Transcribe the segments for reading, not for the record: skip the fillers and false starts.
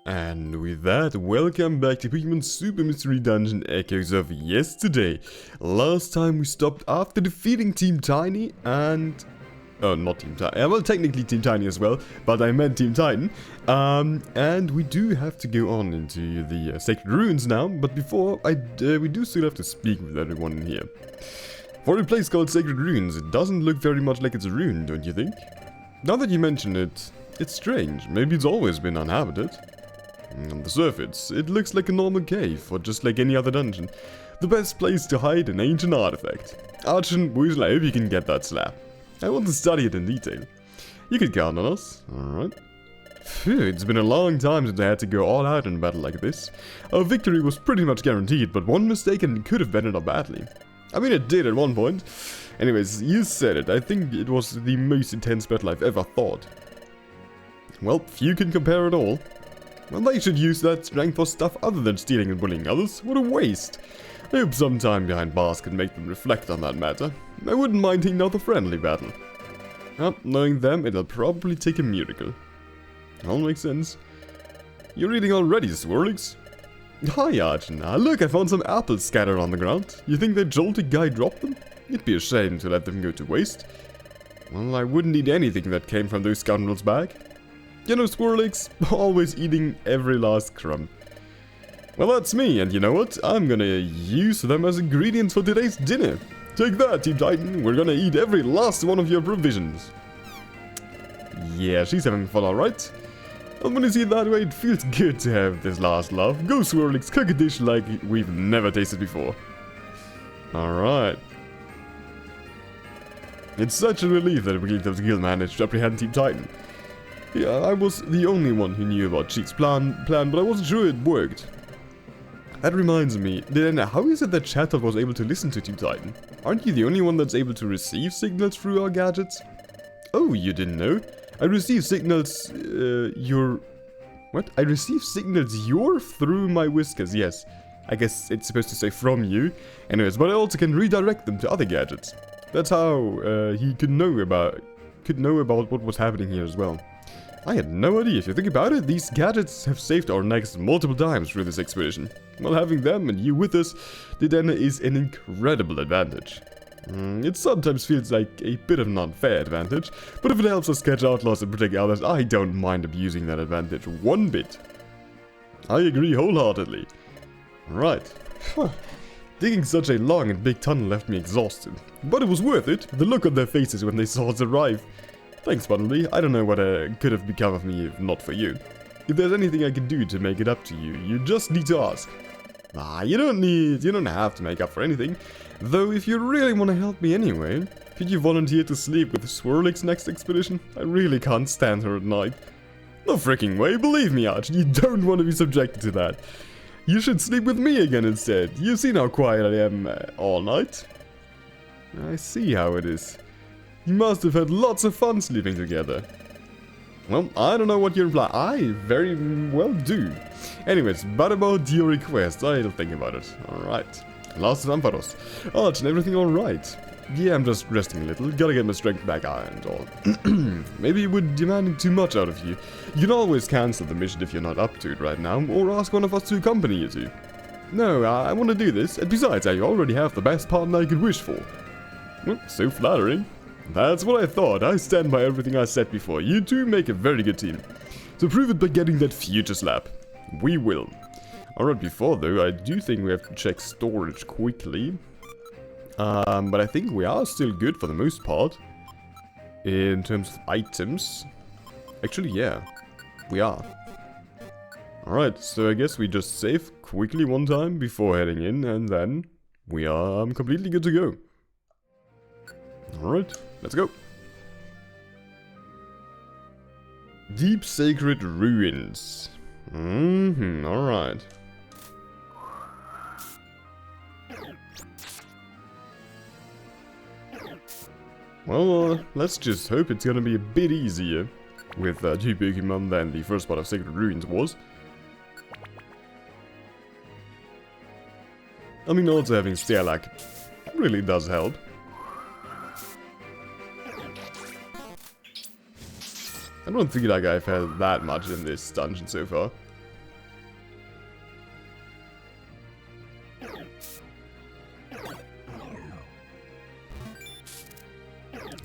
And with that, welcome back to Pokemon Super Mystery Dungeon Echoes of Yesterday. Last time we stopped after defeating Team Tiny and... Oh, not Team Tiny. Well, technically Team Tiny as well, but I meant Team Titan. And we do have to go on into the Sacred Ruins now, but before, we do still have to speak with everyone in here. For a place called Sacred Ruins, it doesn't look very much like it's a ruin, don't you think? Now that you mention it, it's strange. Maybe it's always been uninhabited. On the surface, it looks like a normal cave, or just like any other dungeon. The best place to hide an ancient artifact. Archon, Weasel, I hope you can get that slap. I want to study it in detail. You can count on us, alright. Phew, it's been a long time since I had to go all out in a battle like this. Our victory was pretty much guaranteed, but one mistake and it could have ended up badly. I mean, it did at one point. Anyways, you said it. I think it was the most intense battle I've ever fought. Well, few can compare at all. Well, they should use that strength for stuff other than stealing and bullying others. What a waste. I hope some time behind bars can make them reflect on that matter. I wouldn't mind taking out the friendly battle. Well, knowing them, it'll probably take a miracle. All makes sense. You're eating already, Swirlix? Hi, Archon. Look, I found some apples scattered on the ground. You think that jolty guy dropped them? It'd be a shame to let them go to waste. Well, I wouldn't eat anything that came from those scoundrels' bag. You know, Swirlix, always eating every last crumb. Well, that's me, and you know what? I'm gonna use them as ingredients for today's dinner. Take that, Team Titan. We're gonna eat every last one of your provisions. Yeah, she's having fun, alright? And when you see it that way, it feels good to have this last laugh. Go, Swirlix, cook a dish like we've never tasted before. Alright. It's such a relief that Wigglytuff's guild managed to apprehend Team Titan. Yeah, I was the only one who knew about Cheek's plan, but I wasn't sure it worked. That reminds me, then how is it that Chattel was able to listen to Team Titan? Aren't you the only one that's able to receive signals through our gadgets? Oh, you didn't know? I receive signals, What? I receive signals through my whiskers, yes. I guess it's supposed to say from you. Anyways, but I also can redirect them to other gadgets. That's how, he could know about what was happening here as well. I had no idea. If you think about it, these gadgets have saved our necks multiple times through this expedition. While having them and you with us, then is an incredible advantage. It sometimes feels like a bit of an unfair advantage, but if it helps us catch outlaws and protect others, I don't mind abusing that advantage one bit. I agree wholeheartedly. Right. Digging such a long and big tunnel left me exhausted, but it was worth it. The look on their faces when they saw us arrive. Thanks, Butterly. I don't know what could have become of me if not for you. If there's anything I can do to make it up to you, you just need to ask. You don't have to make up for anything. Though if you really want to help me anyway, could you volunteer to sleep with Swirlix next expedition? I really can't stand her at night. No freaking way, believe me, Arch, you don't want to be subjected to that. You should sleep with me again instead. You've seen how quiet I am all night. I see how it is. You must have had lots of fun sleeping together. Well, I don't know what you imply. I very well do. Anyways, but about your request, I'll think about it. Alright. Last Ampharos. Arch, and everything alright? Yeah, I'm just resting a little. Gotta get my strength back and all. Maybe it would demand too much out of you. You can always cancel the mission if you're not up to it right now, or ask one of us to accompany you to. No, I want to do this, and besides, I already have the best partner I could wish for. Well, so flattering. That's what I thought. I stand by everything I said before. You two make a very good team. So prove it by getting that future slap. We will. Alright, before though, I do think we have to check storage quickly. But I think we are still good for the most part. In terms of items. Actually, yeah. We are. Alright, so I guess we just save quickly one time before heading in, and then we are completely good to go. Alright, let's go. Deep Sacred Ruins. Alright. Well, let's just hope it's gonna be a bit easier with two Pokemon than the first part of Sacred Ruins was. I mean, also having Steelak really does help. I don't think like I've had that much in this dungeon so far.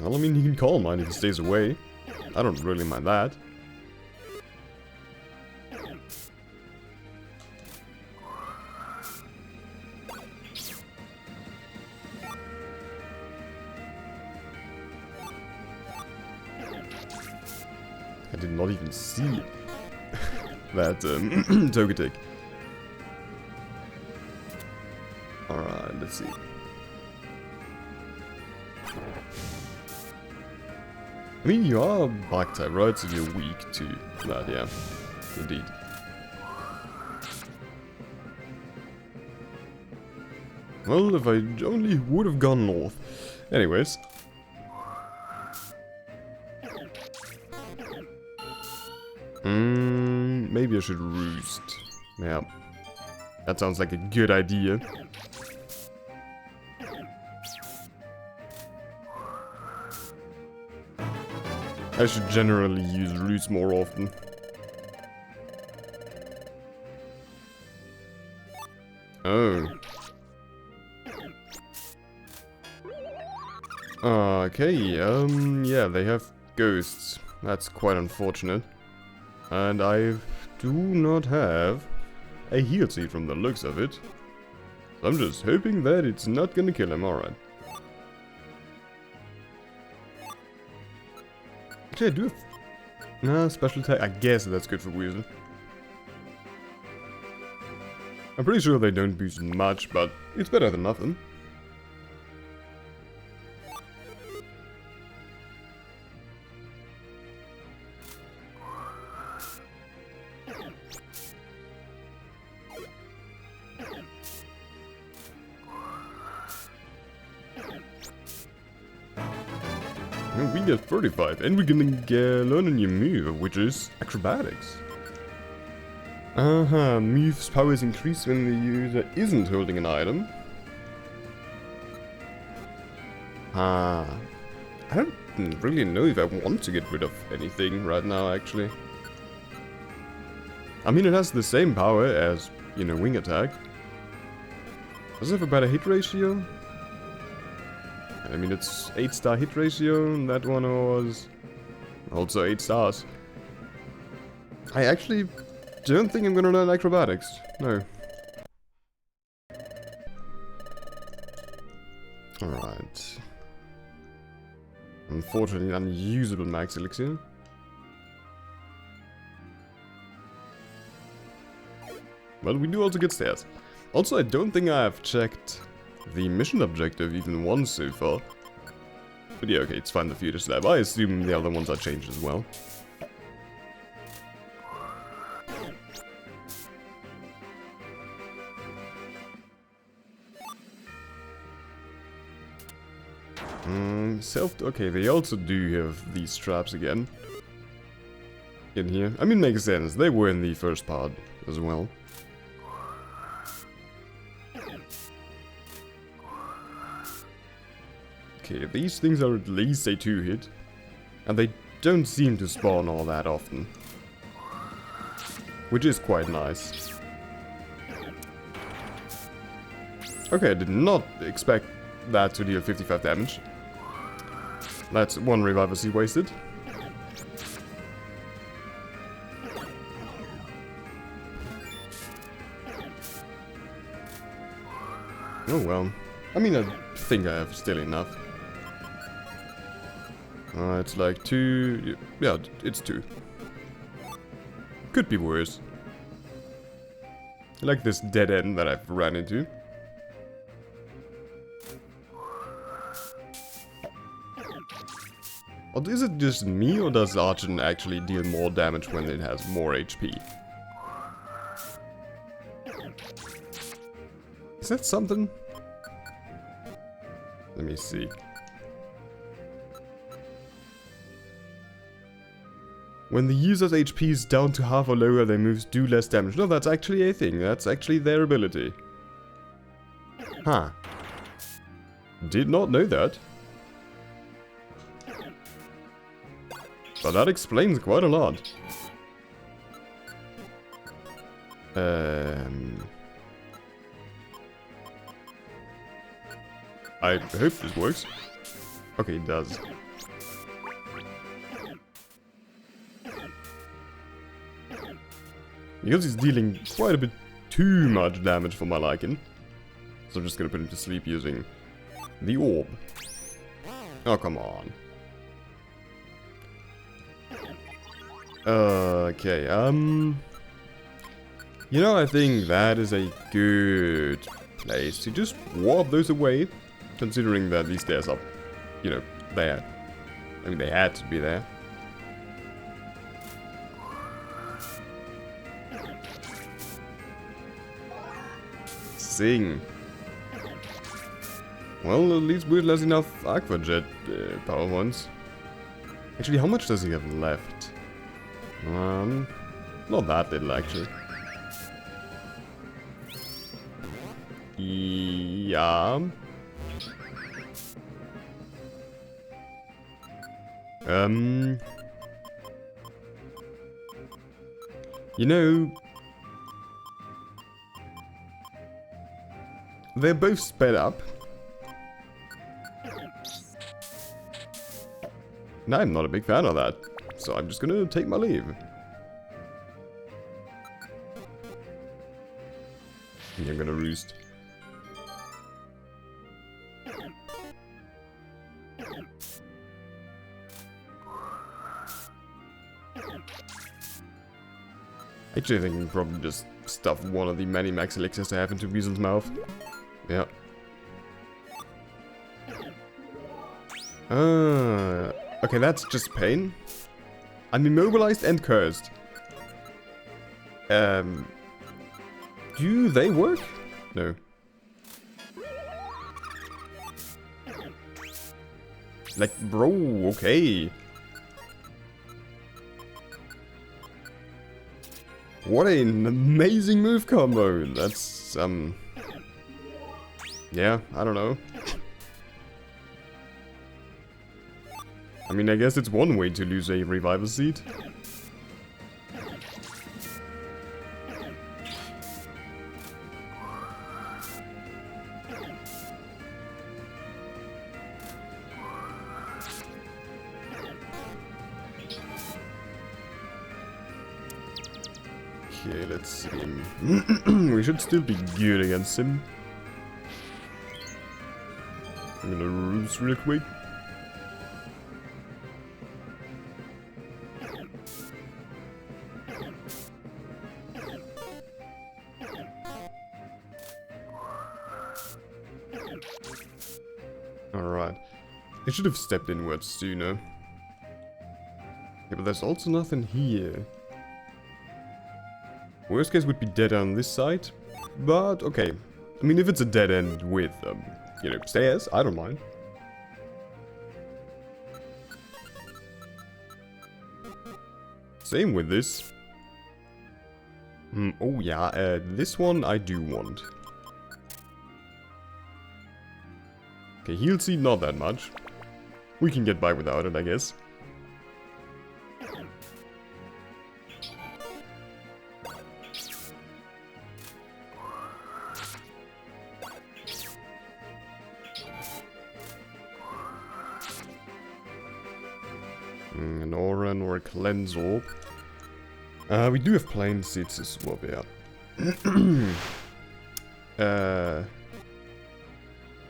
Well, I mean, he can call mine if he stays away. I don't really mind that. I did not even see that Togetic. Alright, let's see. I mean, you are Bug type, right? So you're weak to that, yeah. Indeed. Well, if I only would have gone north. Anyways. Maybe I should roost. Yeah. That sounds like a good idea. I should generally use roost more often. Oh. Okay, yeah, they have ghosts. That's quite unfortunate. And I do not have a heal seed from the looks of it. So I'm just hoping that it's not gonna kill him, alright. Actually, I do have... special attack. I guess that's good for Weasel. I'm pretty sure they don't boost much, but it's better than nothing. We get 35, and we can learn a new move, which is acrobatics. Move's power is increased when the user isn't holding an item. I don't really know if I want to get rid of anything right now, actually. I mean, it has the same power as, you know, wing attack. Does it have a better hit ratio? I mean, it's 8-star hit ratio, and that one was also 8 stars. I actually don't think I'm gonna learn acrobatics. No. Alright. Unfortunately, unusable max elixir. Well, we do also get stairs. Also, I don't think I have checked the mission objective even once so far. But yeah, okay, it's fine, the future slab. I assume the other ones are changed as well. Okay, they also do have these traps again. In here. I mean, makes sense. They were in the first part as well. Okay, these things are at least a 2-hit. And they don't seem to spawn all that often. Which is quite nice. Okay, I did not expect that to deal 55 damage. That's one Revival Seed wasted. Oh well. I mean, I think I have still enough. It's like 2... Yeah, it's 2. Could be worse. I like this dead end that I've ran into. Or is it just me, or does Archon actually deal more damage when it has more HP? Is that something? Let me see. When the user's HP is down to half or lower, their moves do less damage. No, that's actually a thing. That's actually their ability. Huh. Did not know that. But that explains quite a lot. I hope this works. Okay, it does. Because he's dealing quite a bit too much damage for my liking. So I'm just gonna put him to sleep using the orb. Oh, come on. Okay, you know, I think that is a good place to just warp those away. Considering that these stairs are, you know, there. I mean, they had to be there. Sing. Well, at least we're less enough Aqua Jet power ones. Actually, how much does he have left? Not that little, actually. Yeah. You know, they're both sped up. And I'm not a big fan of that, so I'm just gonna take my leave. You're gonna roost. Actually, I think I can probably just stuff one of the many max elixirs I have into Weasel's mouth. Yeah. Okay, that's just pain. I'm immobilized and cursed. Do they work? No. Like, bro, okay. What an amazing move combo. That's, yeah, I don't know. I mean, I guess it's one way to lose a revival seed. Okay, let's see. We should still be good against him. I'm gonna roost real quick. Alright. I should have stepped inwards sooner. Yeah, but there's also nothing here. Worst case would be dead on this side. But, okay. I mean, if it's a dead end with, you know, stairs, I don't mind. Same with this. Oh yeah, this one I do want. Okay, heal seed not that much. We can get by without it, I guess. An aura or a cleanse orb. We do have plain seeds as well, yeah.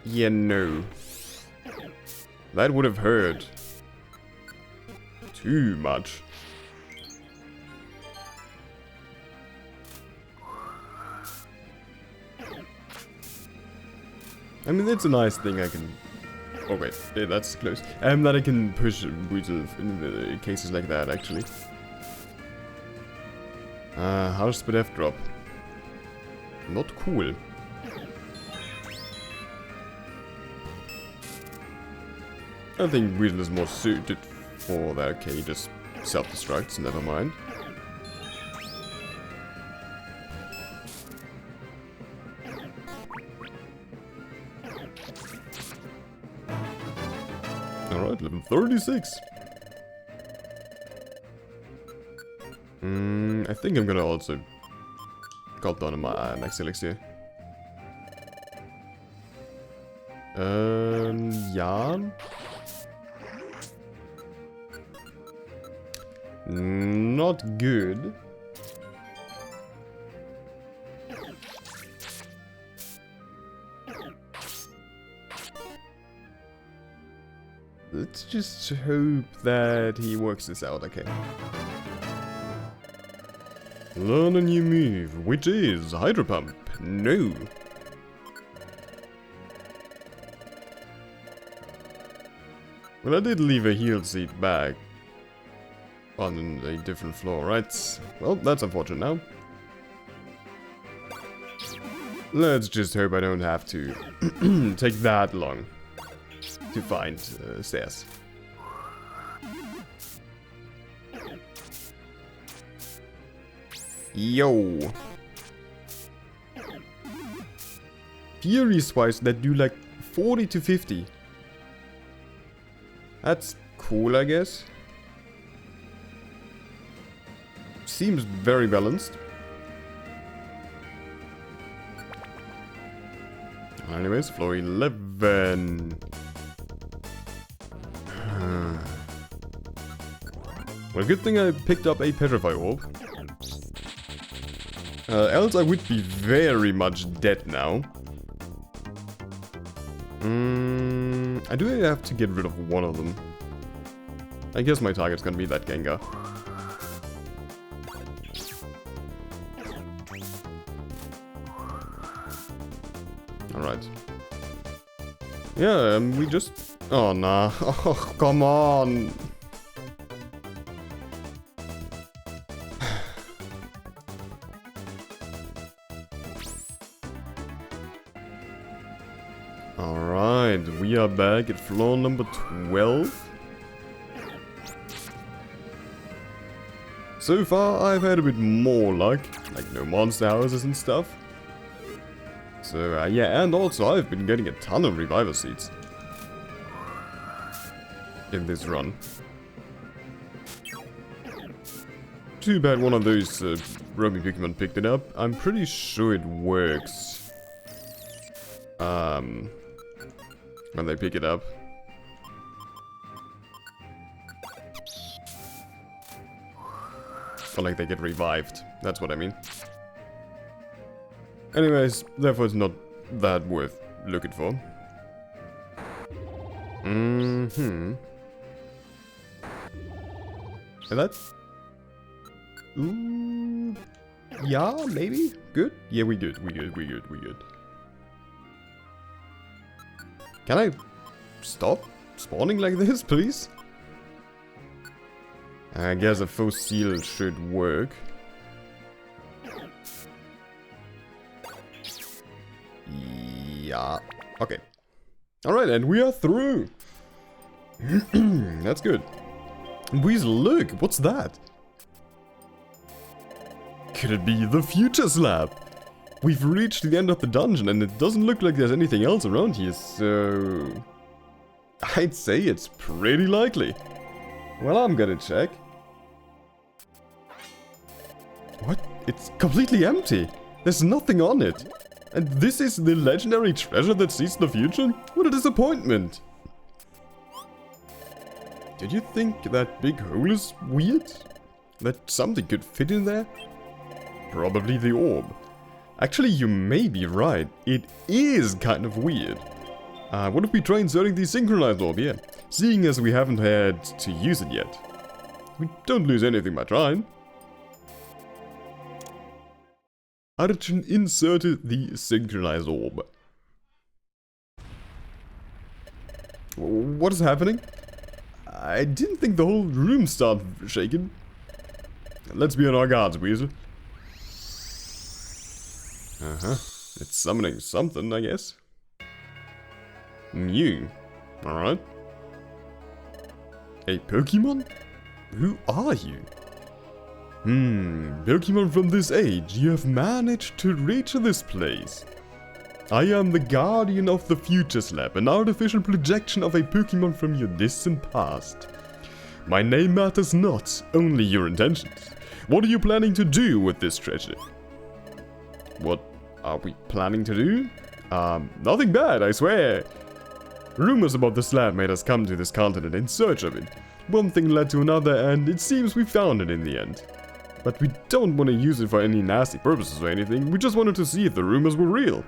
Yeah, no. That would have hurt. Too much. I mean, it's a nice thing I can... Oh wait, yeah, that's close. That I can push Weasel in the cases like that, actually. How's the death drop? Not cool. I think Weasel is more suited for that. Okay, just self-destructs, never mind. Alright, level 36. I think I'm gonna also cut down on my max elixir. Yeah. Not good. Let's just hope that he works this out, okay. Learn a new move, which is Hydro Pump. No. Well, I did leave a healed seat back on a different floor, right? Well, that's unfortunate now. Let's just hope I don't have to take that long to find stairs. Yo! Fury swipes that do like 40 to 50. That's cool, I guess. Seems very balanced. Anyways, floor 11. Well, good thing I picked up a Petrify Orb. Else I would be very much dead now. I do have to get rid of one of them. I guess my target's gonna be that Gengar. Alright. Yeah, we just... Oh, nah. Oh, come on. Alright, we are back at floor number 12. So far, I've had a bit more luck, like no monster houses and stuff. So, yeah, and also I've been getting a ton of Reviver Seeds in this run. Too bad one of those roaming Pokemon picked it up. I'm pretty sure it works. When they pick it up. Or like they get revived. That's what I mean. Anyways, therefore it's not that worth looking for. And that's... Ooh... Yeah, maybe? Good? Yeah, we good. Can I stop spawning like this, please? I guess a full seal should work. Yeah. Okay. Alright, and we are through. That's good. Weasel, look, what's that? Could it be the future slab? We've reached the end of the dungeon and it doesn't look like there's anything else around here, so... I'd say it's pretty likely. Well, I'm gonna check. What? It's completely empty. There's nothing on it. And this is the legendary treasure that sees the future? What a disappointment. Did you think that big hole is weird? That something could fit in there? Probably the orb. Actually, you may be right. It is kind of weird. What if we try inserting the synchronized orb here? Seeing as we haven't had to use it yet. We don't lose anything by trying. Arjun inserted the synchronized orb. What is happening? I didn't think the whole room started shaking. Let's be on our guards, Weasel. It's summoning something, I guess. New. Alright. A Pokemon? Who are you? Pokemon from this age, you have managed to reach this place. I am the guardian of the Future Slab, an artificial projection of a Pokemon from your distant past. My name matters not, only your intentions. What are you planning to do with this treasure? What are we planning to do? Nothing bad, I swear. Rumors about the slab made us come to this continent in search of it. One thing led to another and it seems we found it in the end. But we don't want to use it for any nasty purposes or anything, we just wanted to see if the rumors were real.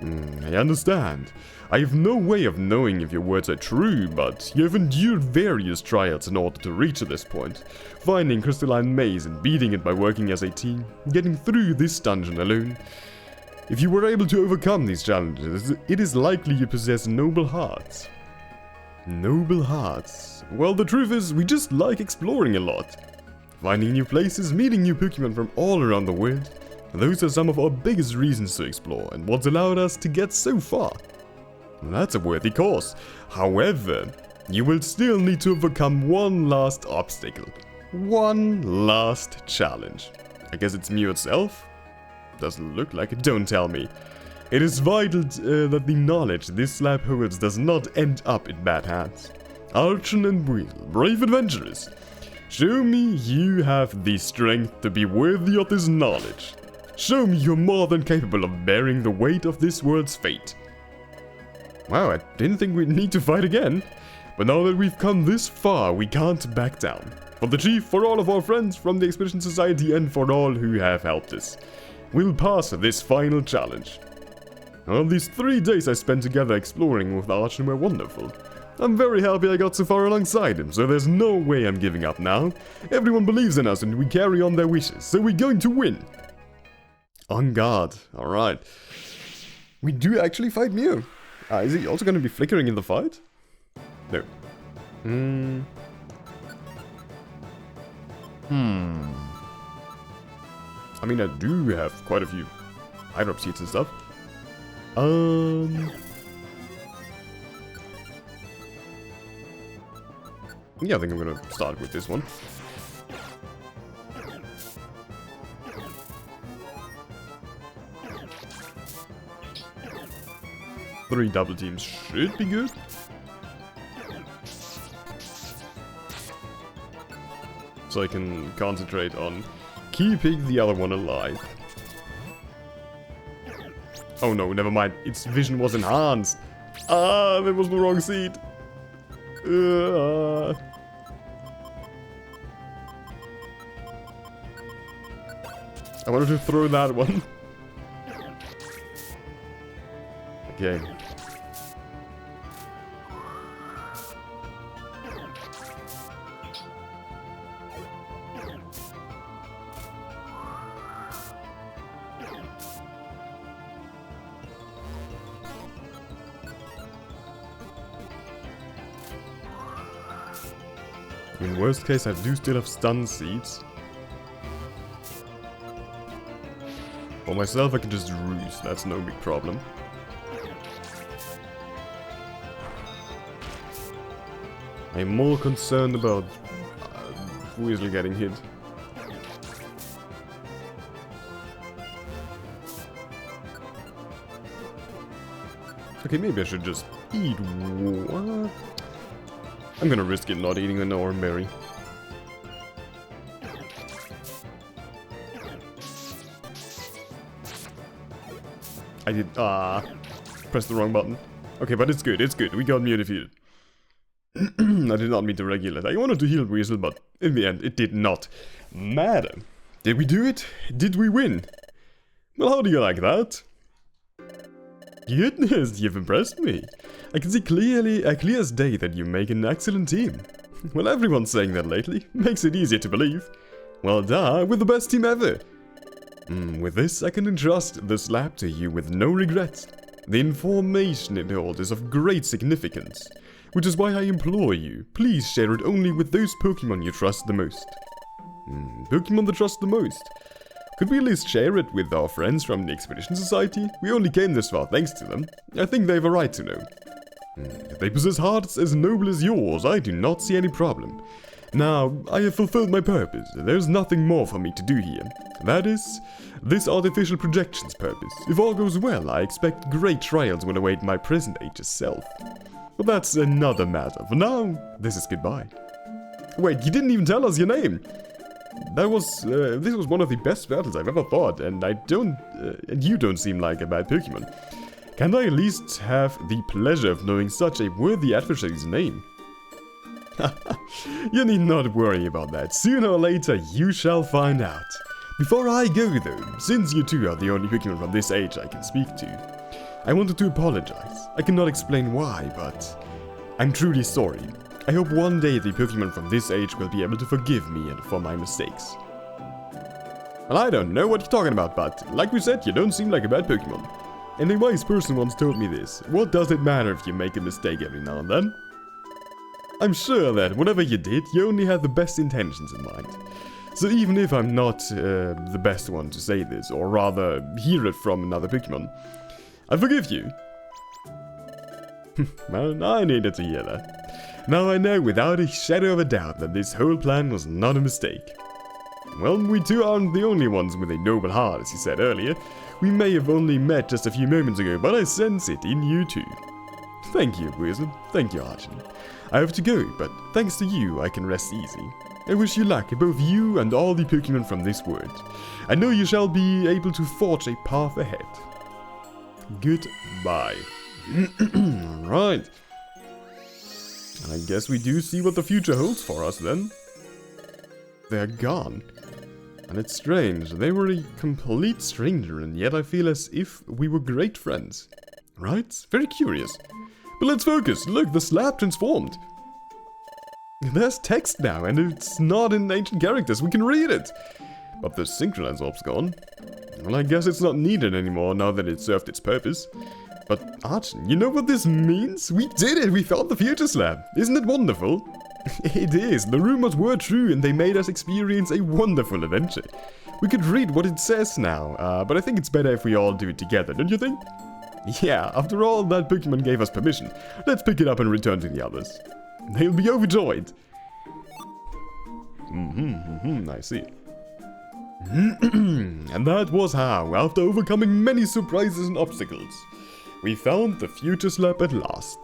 I understand. I have no way of knowing if your words are true, but you have endured various trials in order to reach this point. Finding crystalline maze and beating it by working as a team, getting through this dungeon alone. If you were able to overcome these challenges, it is likely you possess noble hearts. Noble hearts. Well, the truth is, we just like exploring a lot. Finding new places, meeting new Pokemon from all around the world. Those are some of our biggest reasons to explore and what's allowed us to get so far. That's a worthy cause. However, you will still need to overcome one last obstacle. One last challenge. I guess it's Mew itself? Doesn't look like it, don't tell me. It is vital that the knowledge this lab holds does not end up in bad hands. Archon and Weasel, brave adventurers. Show me you have the strength to be worthy of this knowledge. Show me you're more than capable of bearing the weight of this world's fate. Wow, I didn't think we'd need to fight again. But now that we've come this far, we can't back down. For the Chief, for all of our friends from the Expedition Society, and for all who have helped us. We'll pass this final challenge. Well, these 3 days I spent together exploring with Archon were wonderful. I'm very happy I got so far alongside him, so there's no way I'm giving up now. Everyone believes in us and we carry on their wishes, so we're going to win. On guard, alright. We do actually fight Mew. Is he also going to be flickering in the fight? No. I mean, I do have quite a few hydrop seeds and stuff. Yeah, I think I'm gonna start with this one. Three double teams should be good. So I can concentrate on keeping the other one alive. Oh no, never mind. Its vision was enhanced. Ah, that was the wrong seed. I wanted to throw that one. Okay. In worst case, I do still have stun seeds. For myself, I can just ruse. That's no big problem. I'm more concerned about Weasel getting hit. Okay, maybe I should just eat what? I'm gonna risk it not eating an orange berry. I did, pressed the wrong button. Okay, but it's good, we got Mew defeated. I did not mean to regulate. I wanted to heal Weasel, but in the end, it did not matter. Did we do it? Did we win? Well, how do you like that? Goodness, you've impressed me. I can see clear as day that you make an excellent team. Well, everyone's saying that lately. Makes it easier to believe. Well done, we're the best team ever. With this, I can entrust this lab to you with no regrets. The information it holds is of great significance, which is why I implore you, please share it only with those Pokemon you trust the most. Pokemon that trust the most? Could we at least share it with our friends from the Expedition Society? We only came this far thanks to them. I think they have a right to know. If they possess hearts as noble as yours, I do not see any problem. Now, I have fulfilled my purpose. There's nothing more for me to do here. That is, this artificial projection's purpose. If all goes well, I expect great trials will await my present age's self. But that's another matter. For now, this is goodbye. Wait, you didn't even tell us your name! This was one of the best battles I've ever fought, and and you don't seem like a bad Pokemon. Can I at least have the pleasure of knowing such a worthy adversary's name? You need not worry about that. Sooner or later, you shall find out. Before I go though, since you two are the only Pokemon from this age I can speak to, I wanted to apologize. I cannot explain why, but I'm truly sorry. I hope one day the Pokemon from this age will be able to forgive me and for my mistakes. Well, I don't know what you're talking about, but like we said, you don't seem like a bad Pokemon. And a wise person once told me this: what does it matter if you make a mistake every now and then? I'm sure that whatever you did, you only had the best intentions in mind. So even if I'm not the best one to say this, or rather hear it from another Pokemon, I forgive you. Well, I needed to hear that. Now I know without a shadow of a doubt that this whole plan was not a mistake. Well, we two aren't the only ones with a noble heart, as you said earlier. We may have only met just a few moments ago, but I sense it in you too. Thank you, Wizard. Thank you, Archie. I have to go, but thanks to you, I can rest easy. I wish you luck, both you and all the Pokemon from this world. I know you shall be able to forge a path ahead. Goodbye. Right. I guess we do see what the future holds for us then. They're gone. And it's strange, they were a complete stranger and yet I feel as if we were great friends. Right? Very curious. But let's focus. Look, the slab transformed. There's text now and it's not in ancient characters. We can read it. But the synchronize orb's gone. Well, I guess it's not needed anymore now that it served its purpose. But Archon, you know what this means? We did it! We found the future slab! Isn't it wonderful? It is! The rumors were true and they made us experience a wonderful adventure. We could read what it says now, but I think it's better if we all do it together, don't you think? Yeah, after all, that Pokemon gave us permission. Let's pick it up and return to the others. They'll be overjoyed. I see. And that was how, after overcoming many surprises and obstacles, we found the future slab at last.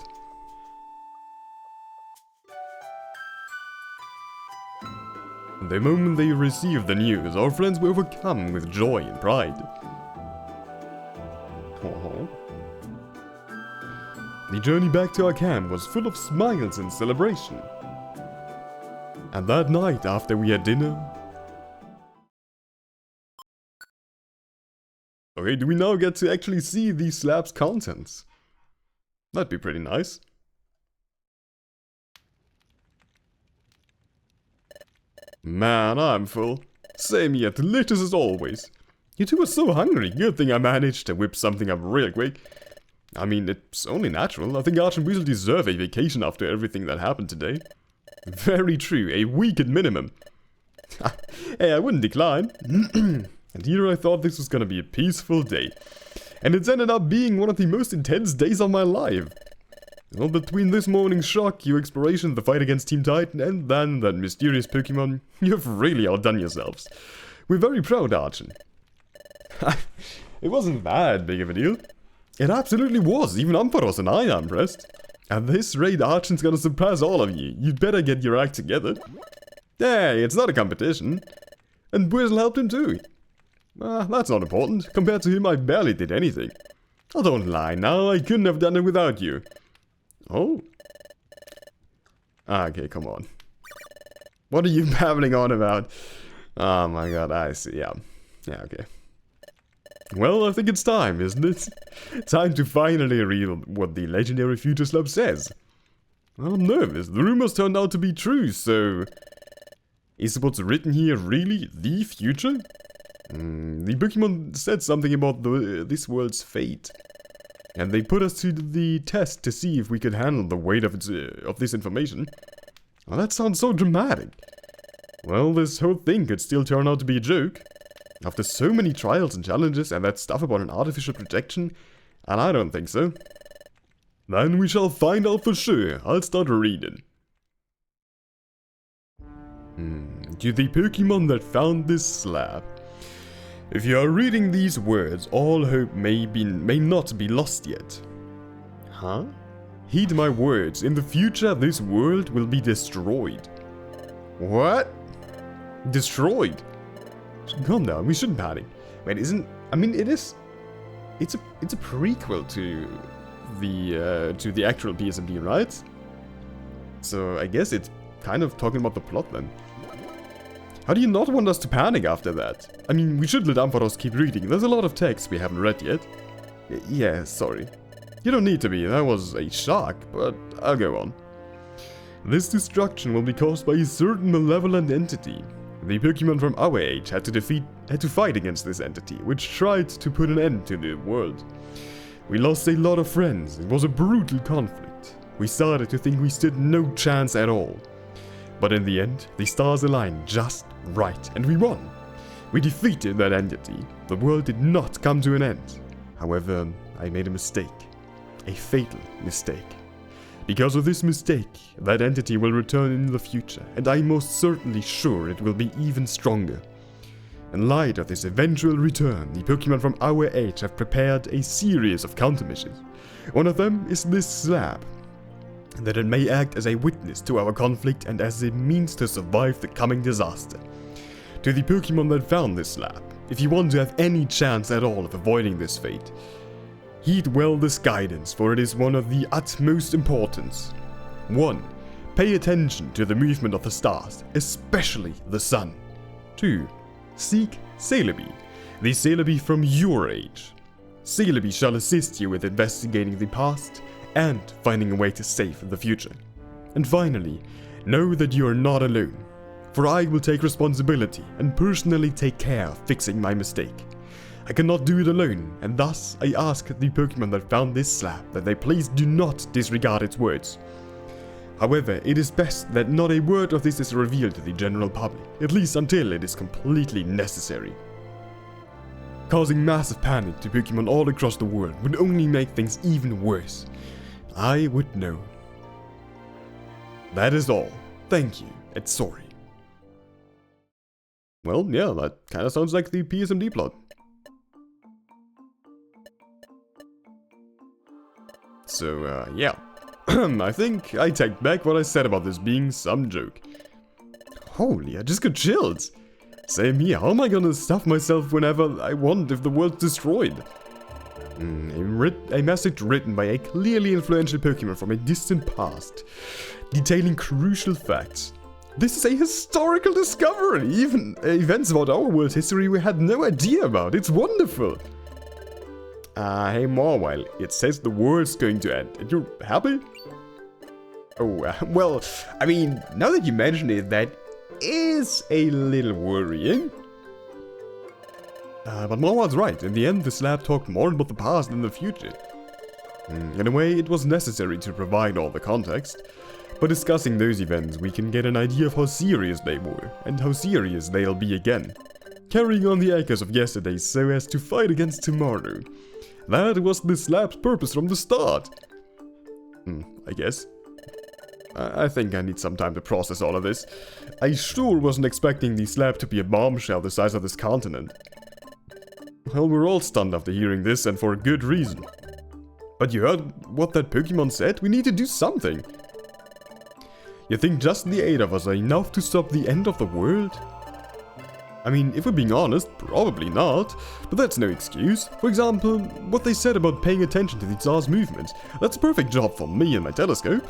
The moment they received the news, our friends were overcome with joy and pride. The journey back to our camp was full of smiles and celebration. And that night, after we had dinner... Okay, do we now get to actually see the slab's contents? That'd be pretty nice. Man, I'm full. Same here, delicious as always. You two are so hungry. Good thing I managed to whip something up real quick. I mean, it's only natural. I think Arch and Weasel deserve a vacation after everything that happened today. Very true, a week at minimum. Hey, I wouldn't decline. And here I thought this was gonna be a peaceful day. And it's ended up being one of the most intense days of my life. Well, between this morning's shock, your exploration, the fight against Team Titan, and then that mysterious Pokemon, you've really outdone yourselves. We're very proud, Archon. It wasn't that big of a deal. It absolutely was, even Ampharos and I are impressed. At this rate, Archon's gonna surpass all of you. You'd better get your act together. Hey, it's not a competition. And Bwizzle helped him too. That's not important. Compared to him, I barely did anything. Oh, don't lie now, I couldn't have done it without you. Oh? Okay, come on. What are you babbling on about? Oh my god, I see, yeah. Yeah, okay. Well, I think it's time, isn't it? Time to finally read what the legendary future slab says. Well, I'm nervous. The rumors turned out to be true, so... Is what's written here really the future? The Pokemon said something about this world's fate. And they put us to the test to see if we could handle the weight of this information. Well, that sounds so dramatic. Well, this whole thing could still turn out to be a joke. After so many trials and challenges and that stuff about an artificial projection, and I don't think so. Then we shall find out for sure. I'll start reading. To the Pokemon that found this slab. If you are reading these words, all hope may not be lost yet. Huh? Heed my words, in the future this world will be destroyed. What? Destroyed? Calm down, we shouldn't panic. Wait, I mean it is... It's a prequel to the actual PSMD, right? So I guess it's kind of talking about the plot then. How do you not want us to panic after that? I mean, we should let Ampharos keep reading. There's a lot of text we haven't read yet. Yeah, sorry. You don't need to be, that was a shock, but I'll go on. This destruction will be caused by a certain malevolent entity. The Pokemon from our age had to fight against this entity, which tried to put an end to the world. We lost a lot of friends, it was a brutal conflict. We started to think we stood no chance at all. But in the end, the stars aligned just right, and we won. We defeated that entity. The world did not come to an end. However, I made a mistake. A fatal mistake. Because of this mistake, that entity will return in the future, and I'm most certainly sure it will be even stronger. In light of this eventual return, the Pokemon from our age have prepared a series of countermeasures. One of them is this slab, that it may act as a witness to our conflict and as a means to survive the coming disaster. To the Pokemon that found this slab, if you want to have any chance at all of avoiding this fate, heed well this guidance, for it is one of the utmost importance. 1. Pay attention to the movement of the stars, especially the sun. 2. Seek Celebi, the Celebi from your age. Celebi shall assist you with investigating the past and finding a way to save the future. And finally, know that you are not alone, for I will take responsibility and personally take care of fixing my mistake. I cannot do it alone, and thus I ask the Pokemon that found this slab that they please do not disregard its words. However, it is best that not a word of this is revealed to the general public, at least until it is completely necessary. Causing massive panic to Pokemon all across the world would only make things even worse. I would know. That is all. Thank you, and sorry. Well, yeah, that kinda sounds like the PSMD plot. So, yeah. I think I take back what I said about this being some joke. Holy, I just got chills. Same here, how am I gonna stuff myself whenever I want if the world's destroyed? A message written by a clearly influential Pokemon from a distant past, detailing crucial facts. This is a historical discovery, even events about our world's history we had no idea about. It's wonderful. Hey Morwile, it says the world's going to end, and you're happy? Oh, well, I mean, now that you mention it, that is a little worrying. But Morwile's right, in the end the slab talked more about the past than the future. In a way, it was necessary to provide all the context. By discussing those events, we can get an idea of how serious they were, and how serious they'll be again. Carrying on the echoes of yesterday so as to fight against tomorrow. That was the slab's purpose from the start. I guess. I think I need some time to process all of this. I sure wasn't expecting the slab to be a bombshell the size of this continent. Well, we're all stunned after hearing this, and for a good reason. But you heard what that Pokemon said? We need to do something. You think just the 8 of us are enough to stop the end of the world? I mean, if we're being honest, probably not, but that's no excuse. For example, what they said about paying attention to the stars' movements. That's a perfect job for me and my telescope.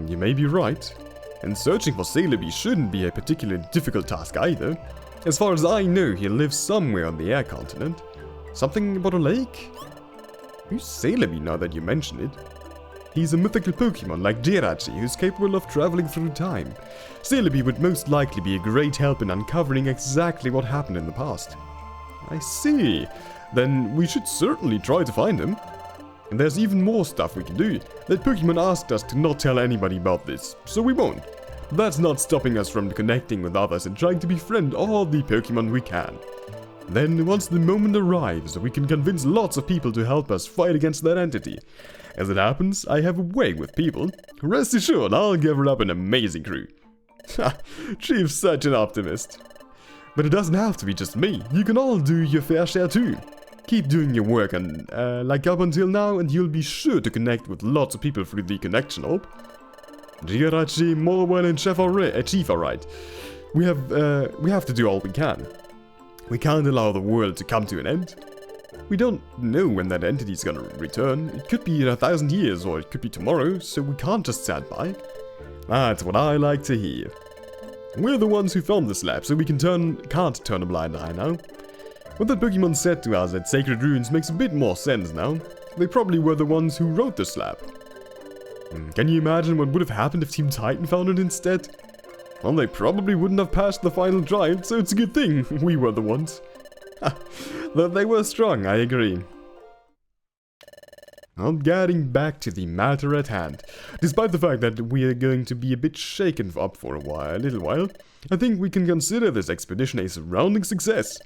You may be right. And searching for Celebi shouldn't be a particularly difficult task either. As far as I know, he lives somewhere on the air continent. Something about a lake? Who's Celebi now that you mention it? He's a mythical Pokemon like Jirachi who's capable of traveling through time. Celebi would most likely be a great help in uncovering exactly what happened in the past. I see. Then we should certainly try to find him. And there's even more stuff we can do. That Pokemon asked us to not tell anybody about this, so we won't. That's not stopping us from connecting with others and trying to befriend all the Pokemon we can. Then, once the moment arrives, we can convince lots of people to help us fight against that entity. As it happens, I have a way with people. Rest assured, I'll gather up an amazing crew. Ha! Chief's such an optimist. But it doesn't have to be just me. You can all do your fair share too. Keep doing your work and, like up until now, and you'll be sure to connect with lots of people through the connection orb. Jirachi, Morwell, and Chief are right. We have to do all we can. We can't allow the world to come to an end. We don't know when that entity's gonna return. It could be in 1,000 years, or it could be tomorrow, so we can't just stand by. That's what I like to hear. We're the ones who found the slab, so we can't turn a blind eye now. What the Pokemon said to us at Sacred Ruins makes a bit more sense now. They probably were the ones who wrote the slab. Can you imagine what would have happened if Team Titan found it instead? Well, they probably wouldn't have passed the final drive, so it's a good thing we were the ones. Though they were strong, I agree. Well, getting back to the matter at hand. Despite the fact that we are going to be a bit shaken up for a little while, I think we can consider this expedition a surrounding success.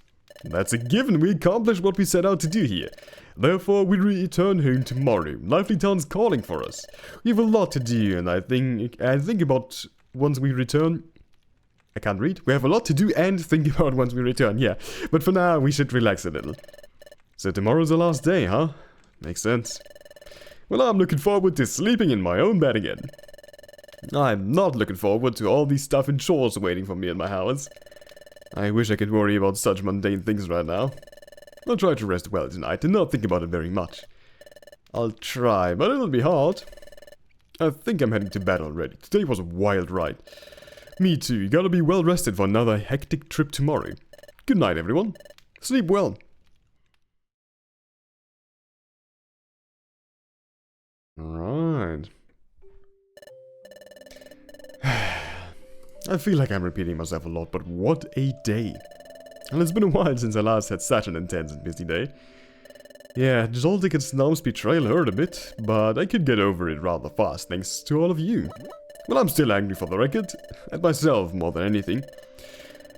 That's a given, we accomplished what we set out to do here. Therefore, we return home tomorrow. Lively Town's calling for us. We have a lot to do, and I think about once we return... I can't read. We have a lot to do and think about once we return, yeah. But for now, we should relax a little. So tomorrow's the last day, huh? Makes sense. Well, I'm looking forward to sleeping in my own bed again. I'm not looking forward to all these stuff and chores waiting for me in my house. I wish I could worry about such mundane things right now. I'll try to rest well tonight and not think about it very much. I'll try, but it'll be hard. I think I'm heading to bed already. Today was a wild ride. Me too, you gotta be well rested for another hectic trip tomorrow. Good night, everyone. Sleep well. Alright. I feel like I'm repeating myself a lot, but what a day. And it's been a while since I last had such an intense and busy day. Yeah, Zoltik and Snaum's betrayal hurt a bit, but I could get over it rather fast thanks to all of you. Well, I'm still angry for the record, at myself more than anything.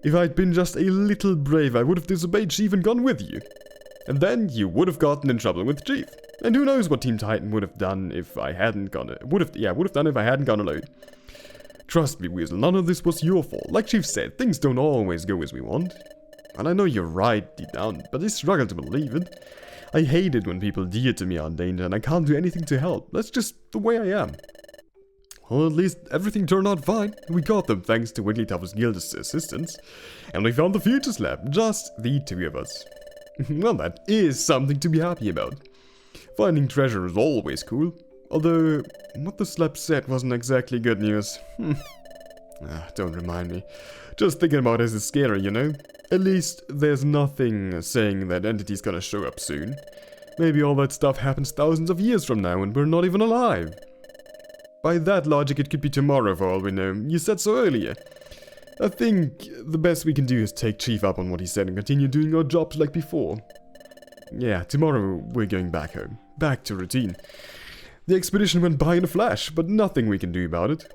If I'd been just a little brave, I would have disobeyed Chief and gone with you. And then you would have gotten in trouble with Chief. And who knows what Team Titan would have done if I hadn't gone... would have done if I hadn't gone alone. Trust me, Weasel, none of this was your fault. Like Chief said, things don't always go as we want. And I know you're right deep down, but I struggle to believe it. I hate it when people dear to me are in danger and I can't do anything to help. That's just the way I am. Well, at least everything turned out fine. We got them thanks to Wigglytuff's guild's assistance. And we found the Futures Lab, just the two of us. Well, that is something to be happy about. Finding treasure is always cool. Although, what the slab said wasn't exactly good news. Don't remind me. Just thinking about it is scary, you know? At least, there's nothing saying that entity's gonna show up soon. Maybe all that stuff happens thousands of years from now and we're not even alive. By that logic, it could be tomorrow for all we know. You said so earlier. I think the best we can do is take Chief up on what he said and continue doing our jobs like before. Yeah, tomorrow we're going back home. Back to routine. The expedition went by in a flash, but nothing we can do about it.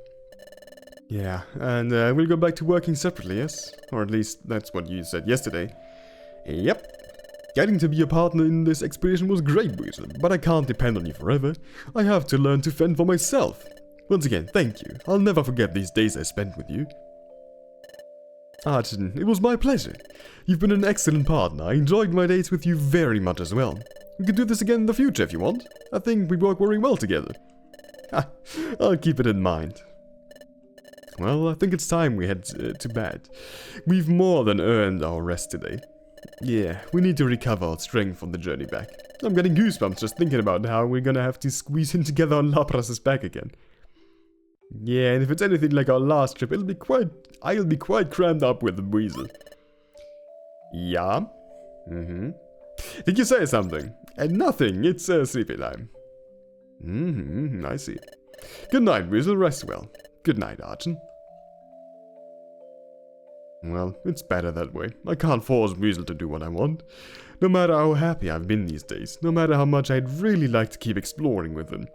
Yeah, and we'll go back to working separately, yes? Or at least that's what you said yesterday. Yep. Getting to be a partner in this expedition was great, Weasel, but I can't depend on you forever. I have to learn to fend for myself. Once again, thank you. I'll never forget these days I spent with you. Archon, it was my pleasure. You've been an excellent partner. I enjoyed my dates with you very much as well. We could do this again in the future if you want. I think we work very well together. I'll keep it in mind. Well, I think it's time we head to bed. We've more than earned our rest today. Yeah, we need to recover our strength on the journey back. I'm getting goosebumps just thinking about how we're gonna have to squeeze in together on Lapras's back again. Yeah, and if it's anything like our last trip, I'll be quite crammed up with the Weasel. Yeah? Did you say something? Nothing, it's sleepy time. I see. Good night, Weasel, rest well. Good night, Archon. Well, it's better that way. I can't force Weasel to do what I want. No matter how happy I've been these days, no matter how much I'd really like to keep exploring with him.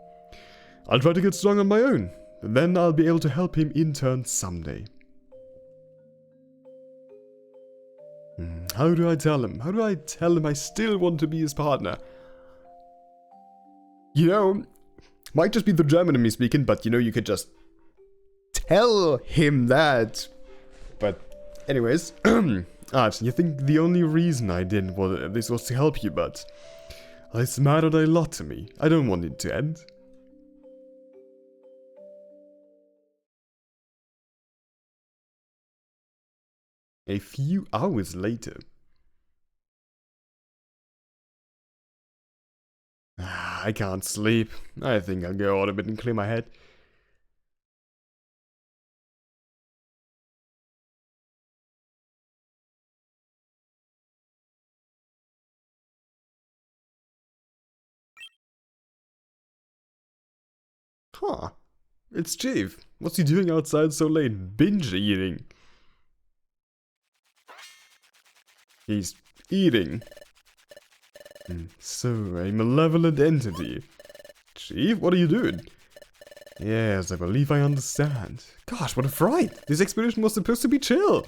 I'll try to get strong on my own, and then I'll be able to help him in turn someday. How do I tell him? How do I tell him I still want to be his partner? You know, might just be the German in me speaking, but you know, you could just tell him that. But anyways, Archon, you think the only reason I did this was to help you, but this mattered a lot to me. I don't want it to end. A few hours later. I can't sleep. I think I'll go out a bit and clear my head. Huh. It's Chief. What's he doing outside so late? Binge eating. He's eating. So, a malevolent entity. Chief, what are you doing? Yes, I believe I understand. Gosh, what a fright! This expedition was supposed to be chill.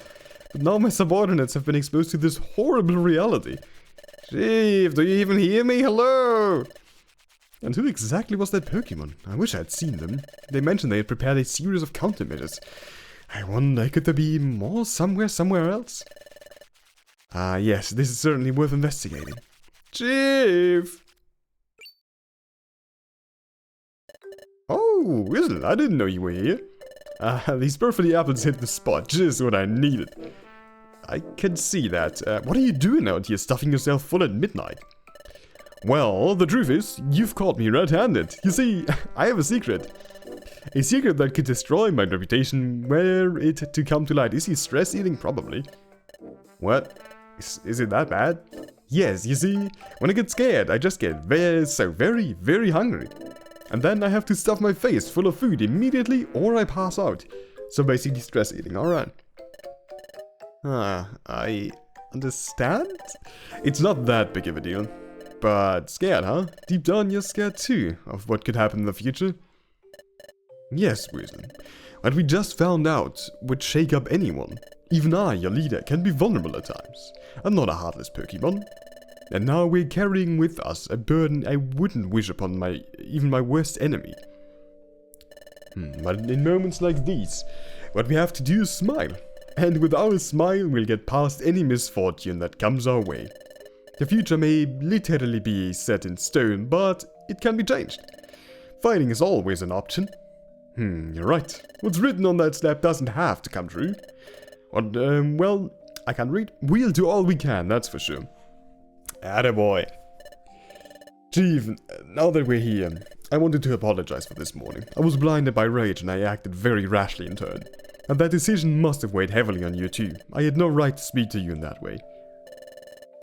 But now my subordinates have been exposed to this horrible reality. Chief, do you even hear me? Hello! And who exactly was that Pokemon? I wish I had seen them. They mentioned they had prepared a series of countermeasures. I wonder, could there be more somewhere else? Ah, yes, this is certainly worth investigating. Chief! Oh, Whistle, I didn't know you were here. These perfect apples hit the spot, just what I needed. I can see that. What are you doing out here, stuffing yourself full at midnight? Well, the truth is, you've caught me red-handed. You see, I have a secret. A secret that could destroy my reputation were it to come to light. Is he stress eating? Probably. What? Is it that bad? Yes, you see, when I get scared, I just get very, very hungry. And then I have to stuff my face full of food immediately or I pass out. So basically stress eating, alright. I understand? It's not that big of a deal. But scared, huh? Deep down you're scared too, of what could happen in the future. Yes, Weasel. What we just found out would shake up anyone. Even I, your leader, can be vulnerable at times. I'm not a heartless Pokemon. And now we're carrying with us a burden I wouldn't wish upon even my worst enemy. But in moments like these, what we have to do is smile. And with our smile, we'll get past any misfortune that comes our way. The future may literally be set in stone, but it can be changed. Fighting is always an option. You're right. What's written on that slab doesn't have to come true. Well, I can't read. We'll do all we can, that's for sure. Attaboy. Chief, now that we're here, I wanted to apologize for this morning. I was blinded by rage and I acted very rashly in turn. And that decision must have weighed heavily on you too. I had no right to speak to you in that way.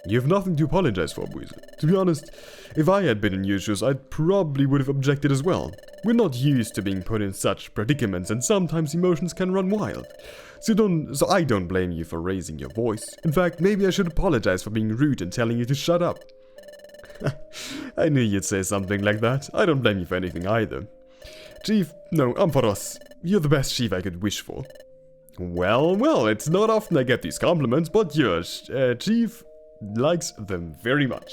You have nothing to apologize for, Weasel. To be honest, if I had been in your shoes, I probably would have objected as well. We're not used to being put in such predicaments and sometimes emotions can run wild. So I don't blame you for raising your voice. In fact, maybe I should apologize for being rude and telling you to shut up. I knew you'd say something like that. I don't blame you for anything either. Chief, no, Ampharos, you're the best chief I could wish for. Well, it's not often I get these compliments, but yours, Chief, likes them very much.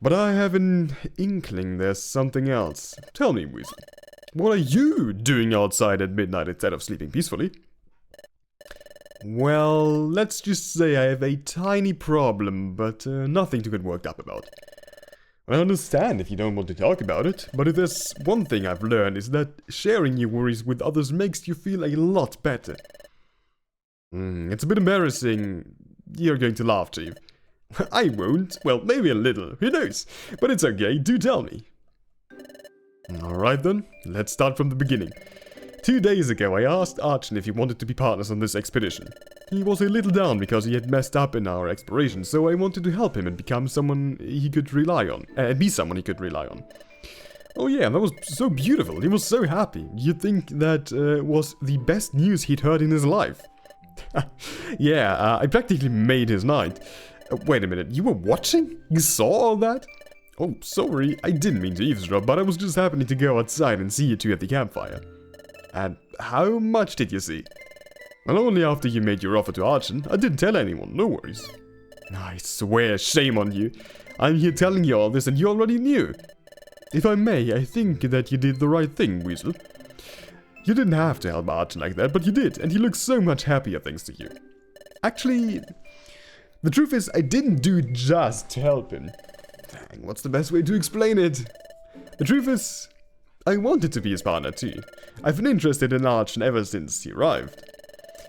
But I have an inkling there's something else. Tell me, Weasel, what are you doing outside at midnight instead of sleeping peacefully? Well, let's just say I have a tiny problem, but nothing to get worked up about. I understand if you don't want to talk about it, but if there's one thing I've learned is that sharing your worries with others makes you feel a lot better. It's a bit embarrassing. You're going to laugh, Chief. I won't. Well, maybe a little. Who knows? But it's okay. Do tell me. Alright then. Let's start from the beginning. 2 days ago, I asked Archon if he wanted to be partners on this expedition. He was a little down because he had messed up in our exploration, so I wanted to help him and become someone he could rely on. Be someone he could rely on. Oh yeah, that was so beautiful. He was so happy. You'd think that was the best news he'd heard in his life. Yeah, I practically made his night. Wait a minute, you were watching? You saw all that? Oh, sorry, I didn't mean to eavesdrop, but I was just happening to go outside and see you two at the campfire. And how much did you see? Well, only after you made your offer to Archon. I didn't tell anyone, no worries. I swear, shame on you. I'm here telling you all this and you already knew. If I may, I think that you did the right thing, Weasel. You didn't have to help Archon like that, but you did, and he looks so much happier thanks to you. Actually, the truth is, I didn't do it just to help him. Dang, what's the best way to explain it? The truth is, I wanted to be his partner too. I've been interested in Archon ever since he arrived.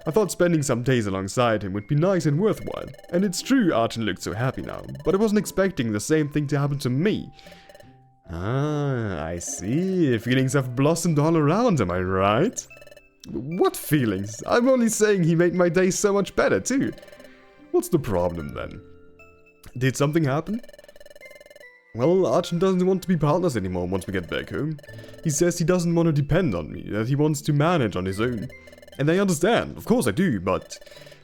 I thought spending some days alongside him would be nice and worthwhile. And it's true Archon looked so happy now, but I wasn't expecting the same thing to happen to me. Ah, I see. Feelings have blossomed all around, am I right? What feelings? I'm only saying he made my day so much better too. What's the problem then? Did something happen? Well, Archon doesn't want to be partners anymore once we get back home. He says he doesn't want to depend on me, that he wants to manage on his own. And I understand, of course I do, but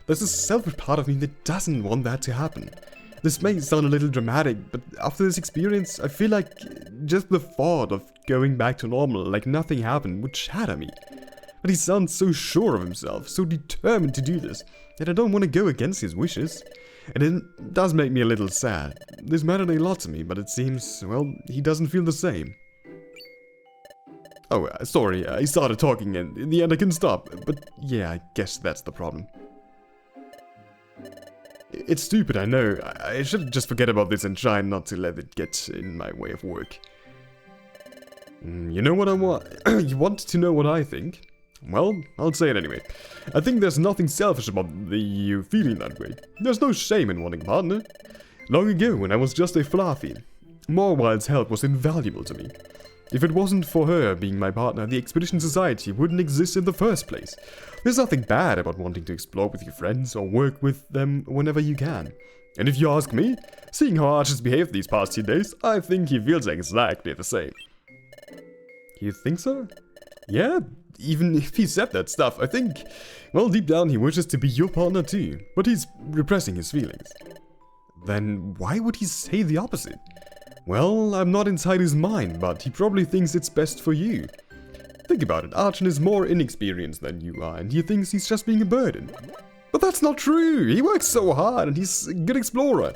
there's a selfish part of me that doesn't want that to happen. This may sound a little dramatic, but after this experience, I feel like just the thought of going back to normal like nothing happened would shatter me. But he sounds so sure of himself, so determined to do this, that I don't want to go against his wishes. And it does make me a little sad. This mattered a lot to me, but it seems, well, he doesn't feel the same. Oh, sorry, I started talking and in the end I couldn't stop. But yeah, I guess that's the problem. It's stupid, I know. I should just forget about this and try not to let it get in my way of work. You know what I want? You want to know what I think? Well, I'll say it anyway. I think there's nothing selfish about you feeling that way. There's no shame in wanting a partner. Long ago, when I was just a fluffy, Morwild's help was invaluable to me. If it wasn't for her being my partner, the Expedition Society wouldn't exist in the first place. There's nothing bad about wanting to explore with your friends or work with them whenever you can. And if you ask me, seeing how Arch has behaved these past 2 days, I think he feels exactly the same. You think so? Yeah, even if he said that stuff, I think, well, deep down he wishes to be your partner too, but he's repressing his feelings. Then why would he say the opposite? Well, I'm not inside his mind, but he probably thinks it's best for you. Think about it, Archon is more inexperienced than you are, and he thinks he's just being a burden. But that's not true! He works so hard, and he's a good explorer.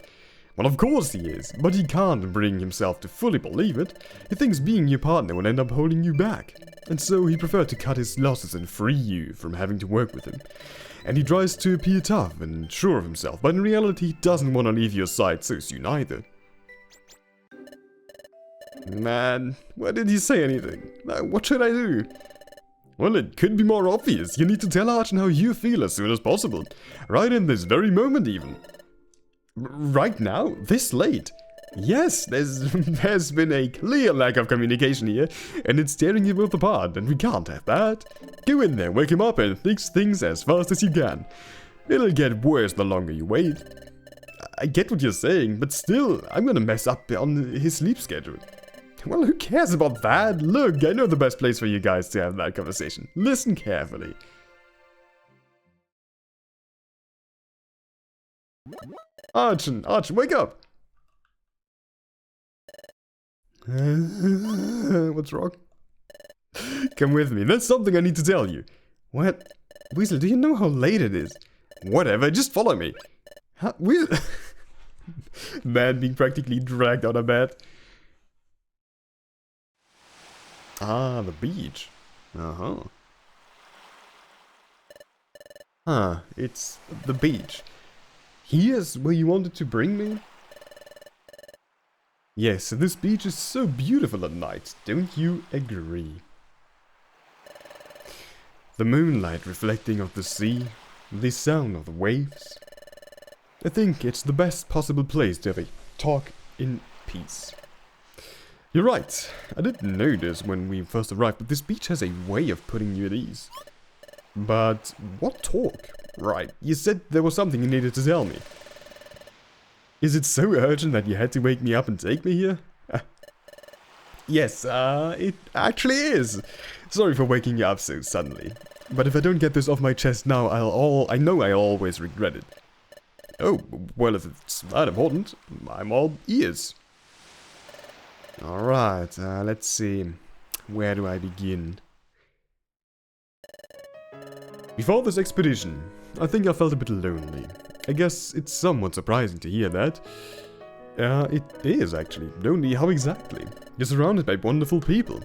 Well, of course he is, but he can't bring himself to fully believe it. He thinks being your partner will end up holding you back. And so he preferred to cut his losses and free you from having to work with him. And he tries to appear tough and sure of himself, but in reality he doesn't want to leave your side so soon either. Man, why did he say anything? What should I do? Well, it could be more obvious. You need to tell Archon how you feel as soon as possible. Right in this very moment even. Right now? This late? Yes, there's been a clear lack of communication here, and it's tearing you both apart, and we can't have that. Go in there, wake him up, and fix things as fast as you can. It'll get worse the longer you wait. I get what you're saying, but still, I'm gonna mess up on his sleep schedule. Well, who cares about that? Look, I know the best place for you guys to have that conversation. Listen carefully. Archon, wake up! What's wrong? Come with me, there's something I need to tell you. What? Weasel, do you know how late it is? Whatever, just follow me. Huh? Weasel? Man being practically dragged out of bed. Ah, the beach. Uh-huh. Huh, it's the beach. Here's where you wanted to bring me? Yes, this beach is so beautiful at night, don't you agree? The moonlight reflecting off the sea, the sound of the waves. I think it's the best possible place to have a talk in peace. You're right, I didn't know this when we first arrived, but this beach has a way of putting you at ease. But what talk? Right, you said there was something you needed to tell me. Is it so urgent that you had to wake me up and take me here? Yes, it actually is. Sorry for waking you up so suddenly. But if I don't get this off my chest now, I know I'll always regret it. Oh, well, if it's that important, I'm all ears. Alright, let's see. Where do I begin? Before this expedition, I think I felt a bit lonely. I guess it's somewhat surprising to hear that. It is actually. Lonely, how exactly? You're surrounded by wonderful people.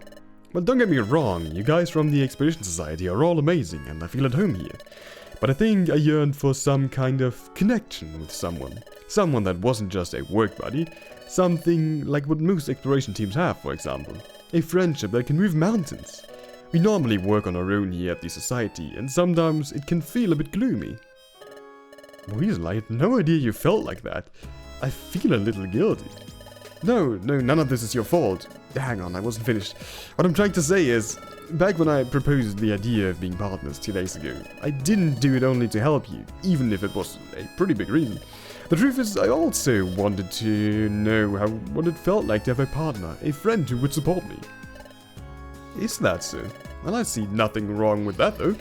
Well, don't get me wrong, you guys from the Expedition Society are all amazing and I feel at home here. But I think I yearned for some kind of connection with someone. Someone that wasn't just a work buddy. Something like what most exploration teams have, for example. A friendship that can move mountains. We normally work on our own here at the Society, and sometimes it can feel a bit gloomy. Weasel, I had no idea you felt like that. I feel a little guilty. No, none of this is your fault. Hang on, I wasn't finished. What I'm trying to say is, back when I proposed the idea of being partners 2 days ago, I didn't do it only to help you, even if it was a pretty big reason. The truth is, I also wanted to know what it felt like to have a partner, a friend who would support me. Is that so? Well, I see nothing wrong with that, though.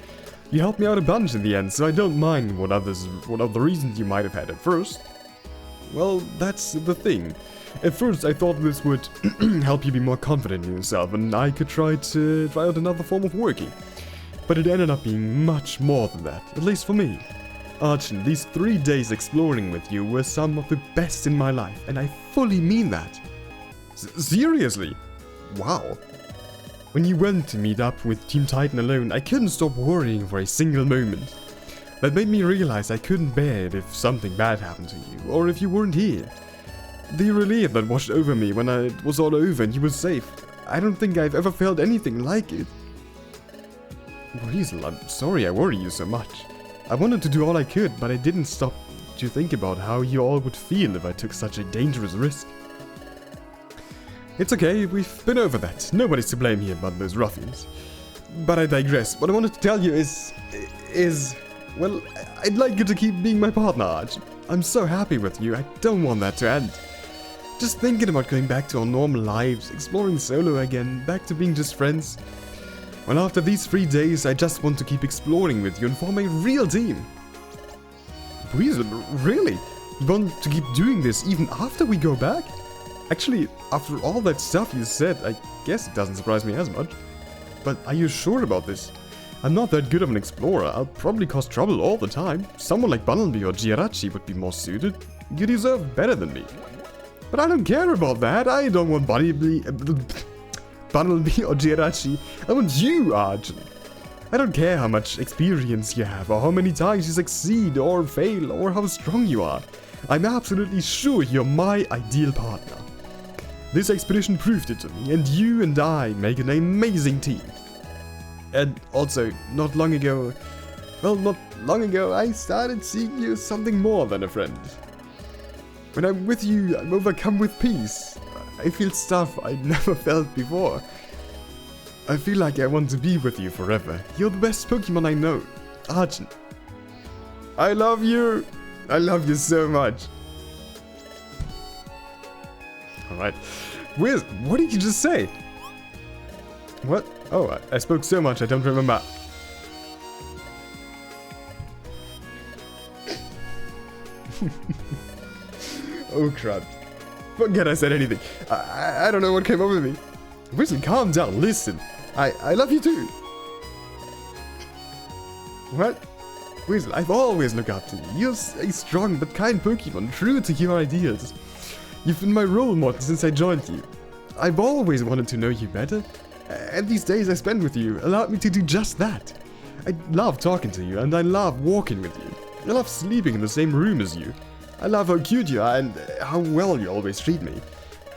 You helped me out a bunch in the end, so I don't mind what other reasons you might have had at first. Well, that's the thing. At first, I thought this would help you be more confident in yourself, and I could try out another form of working. But it ended up being much more than that, at least for me. Archon, these 3 days exploring with you were some of the best in my life, and I fully mean that. Seriously? Wow. When you went to meet up with Team Titan alone, I couldn't stop worrying for a single moment. That made me realize I couldn't bear it if something bad happened to you, or if you weren't here. The relief that washed over me when it was all over and you were safe, I don't think I've ever felt anything like it. Weasel, I'm sorry I worry you so much. I wanted to do all I could, but I didn't stop to think about how you all would feel if I took such a dangerous risk. It's okay, we've been over that. Nobody's to blame here but those ruffians. But I digress. What I wanted to tell you is... Well, I'd like you to keep being my partner, Arch. I'm so happy with you, I don't want that to end. Just thinking about going back to our normal lives, exploring solo again, back to being just friends. Well, after these 3 days, I just want to keep exploring with you and form a real team. Weasel, really? You want to keep doing this even after we go back? Actually, after all that stuff you said, I guess it doesn't surprise me as much. But are you sure about this? I'm not that good of an explorer, I'll probably cause trouble all the time. Someone like Bumblebee or Jirachi would be more suited. You deserve better than me. But I don't care about that, I don't want Bumblebee or Jirachi, I want you, Arjun. I don't care how much experience you have, or how many times you succeed or fail, or how strong you are. I'm absolutely sure you're my ideal partner. This expedition proved it to me, and you and I make an amazing team. And also, not long ago, I started seeing you as something more than a friend. When I'm with you, I'm overcome with peace. I feel stuff I never felt before. I feel like I want to be with you forever. You're the best Pokemon I know. Archon. I love you. I love you so much. Alright. What did you just say? What? Oh, I spoke so much I don't remember. Oh crap. Forget I said anything. I don't know what came over me. Weasel, calm down, listen. I love you too. What? Weasel, I've always looked up to you. You're a strong but kind Pokemon, true to your ideals. You've been my role model since I joined you. I've always wanted to know you better, and these days I spent with you allowed me to do just that. I love talking to you, and I love walking with you. I love sleeping in the same room as you. I love how cute you are and how well you always treat me.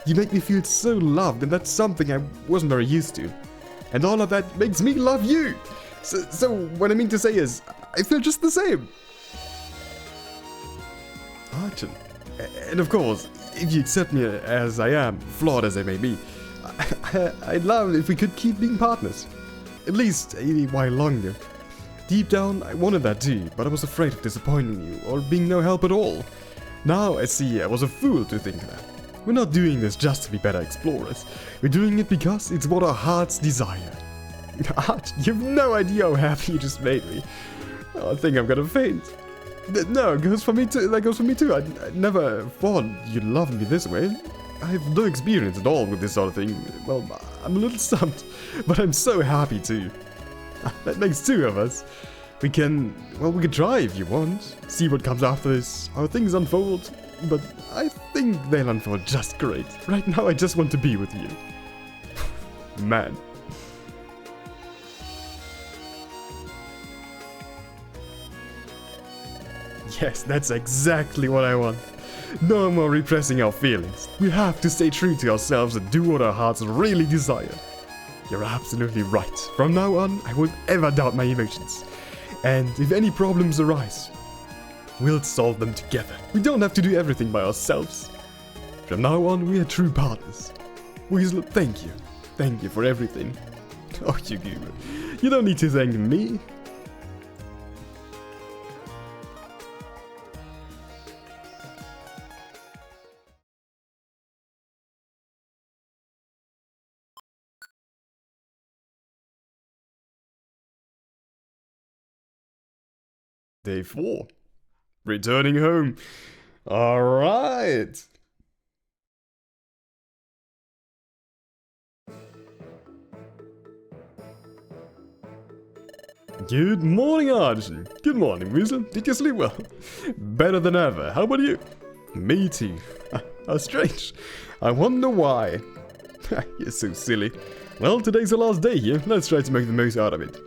You make me feel so loved, and that's something I wasn't very used to. And all of that makes me love you! So what I mean to say is, I feel just the same. Archon. And of course, if you accept me as I am, flawed as I may be, I'd love if we could keep being partners. At least a while longer. Deep down, I wanted that too, but I was afraid of disappointing you or being no help at all. Now I see I was a fool to think that. We're not doing this just to be better explorers. We're doing it because it's what our hearts desire. Art, you have no idea how happy you just made me. Oh, I think I'm gonna faint. No, it goes for me too. That goes for me too. I never thought you'd love me this way. I have no experience at all with this sort of thing. Well, I'm a little stumped, but I'm so happy too. That makes two of us. We can try if you want. See what comes after this, how things unfold. But I think they'll unfold just great. Right now, I just want to be with you. Man. Yes, that's exactly what I want. No more repressing our feelings. We have to stay true to ourselves and do what our hearts really desire. You're absolutely right. From now on, I won't ever doubt my emotions. And if any problems arise, we'll solve them together. We don't have to do everything by ourselves. From now on, we are true partners. Weasel, thank you. Thank you for everything. Oh, you goober. You don't need to thank me. Day 4. Returning home. Alright. Good morning, Archie. Good morning, Weasel. Did you sleep well? Better than ever. How about you? Me too. How strange. I wonder why. You're so silly. Well, today's the last day here. Let's try to make the most out of it.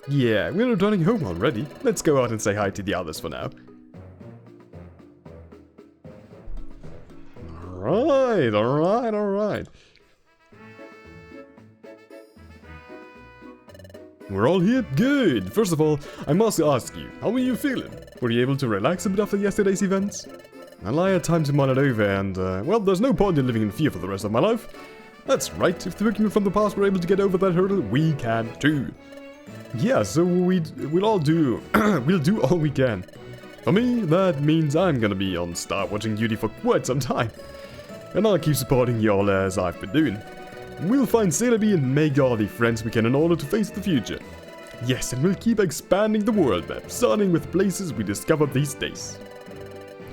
Yeah, we're returning home already. Let's go out and say hi to the others for now. Alright. We're all here? Good! First of all, I must ask you, how are you feeling? Were you able to relax a bit after yesterday's events? Well, I had time to mull it over and, well, there's no point in living in fear for the rest of my life. That's right, if the Pokemon from the past were able to get over that hurdle, we can too. Yeah, so we'll do all we can. For me, that means I'm gonna be on star watching duty for quite some time. And I'll keep supporting y'all as I've been doing. We'll find Celebi and make all the friends we can in order to face the future. Yes, and we'll keep expanding the world map, starting with places we discovered these days.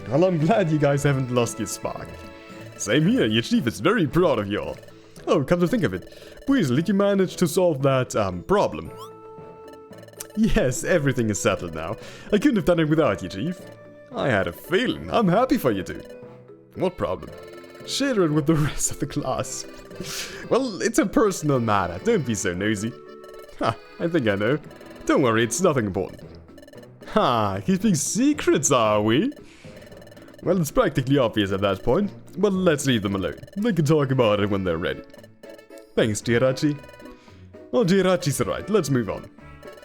Well, I'm glad you guys haven't lost your spark. Same here, your chief is very proud of y'all. Oh, come to think of it, Weasel, did you manage to solve that, problem? Yes, everything is settled now. I couldn't have done it without you, Chief. I had a feeling. I'm happy for you two. What problem? Share it with the rest of the class. Well, it's a personal matter. Don't be so nosy. Ha, I think I know. Don't worry, it's nothing important. Ha, keeping secrets, are we? Well, it's practically obvious at that point, but let's leave them alone. They can talk about it when they're ready. Thanks, Jirachi. Well, Jirachi's right. Let's move on.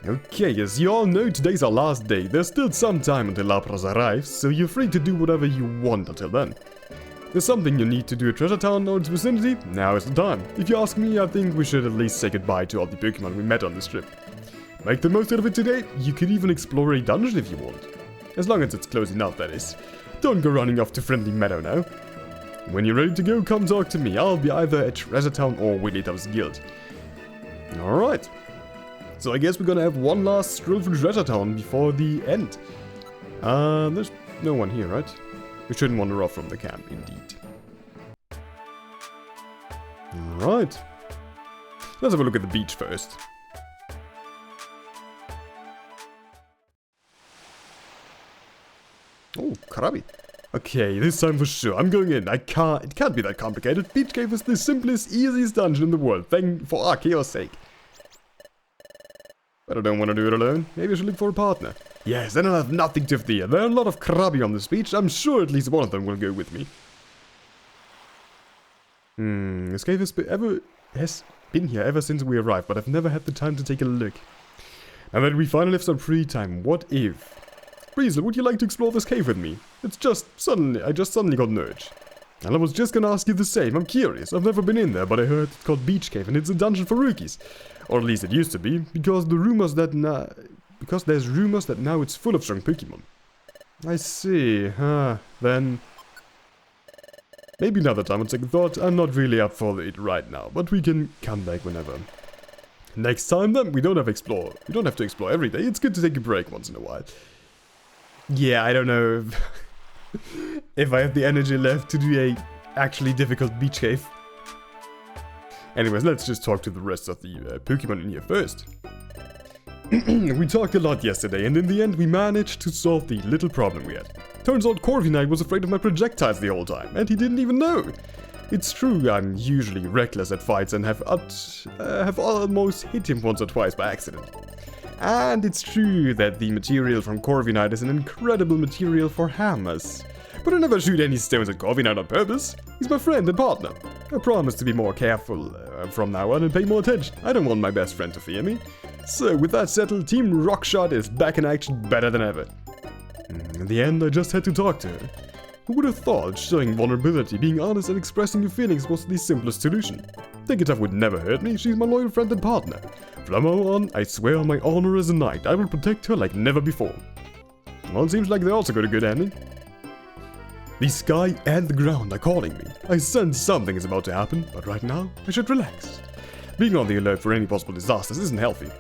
Okay, as you all know, today's our last day. There's still some time until Lapras arrives, so you're free to do whatever you want until then. There's something you need to do at Treasure Town or its vicinity, now is the time. If you ask me, I think we should at least say goodbye to all the Pokemon we met on this trip. Make the most out of it today. You could even explore a dungeon if you want. As long as it's close enough, that is. Don't go running off to Friendly Meadow now. When you're ready to go, come talk to me. I'll be either at Treasure Town or Wigglytuff's Guild. Alright. So I guess we're gonna have one last stroll through Treasure Town before the end. There's no one here, right? We shouldn't wander off from the camp, indeed. Alright. Let's have a look at the beach first. Oh, Krabi. Okay, this time for sure. I'm going in. It can't be that complicated. Beach Cave is the simplest, easiest dungeon in the world. For Arceus' sake. But I don't want to do it alone. Maybe I should look for a partner. Yes, then I'll have nothing to fear. There are a lot of Krabi on this beach. I'm sure at least one of them will go with me. This cave has been here ever since we arrived, but I've never had the time to take a look. Now that we finally have some free time, what if? Weasel, would you like to explore this cave with me? I just suddenly got an urge. And I was just gonna ask you the same. I'm curious. I've never been in there, but I heard it's called Beach Cave and it's a dungeon for rookies. Or at least it used to be, because there's rumors that now it's full of strong Pokemon. I see. Then maybe another time on second thought. I'm not really up for it right now, but we can come back whenever. Next time then, we don't have to explore every day. It's good to take a break once in a while. Yeah, I don't know if I have the energy left to do a actually difficult beach cave. Anyways, let's just talk to the rest of the Pokemon in here first. We talked a lot yesterday, and in the end we managed to solve the little problem we had. Turns out Corviknight was afraid of my projectiles the whole time, and he didn't even know. It's true, I'm usually reckless at fights and have almost hit him once or twice by accident. And it's true that the material from Corviknight is an incredible material for hammers. But I never shoot any stones at Corviknight on purpose. He's my friend and partner. I promise to be more careful from now on and pay more attention. I don't want my best friend to fear me. So with that settled, Team Rockshot is back in action better than ever. In the end, I just had to talk to her. Who would have thought showing vulnerability, being honest and expressing your feelings was the simplest solution? Wigglytuff would never hurt me, she's my loyal friend and partner. From now on, I swear on my honor as a knight, I will protect her like never before. Well, it seems like they also got a good ending. The sky and the ground are calling me. I sense something is about to happen, but right now, I should relax. Being on the alert for any possible disasters isn't healthy.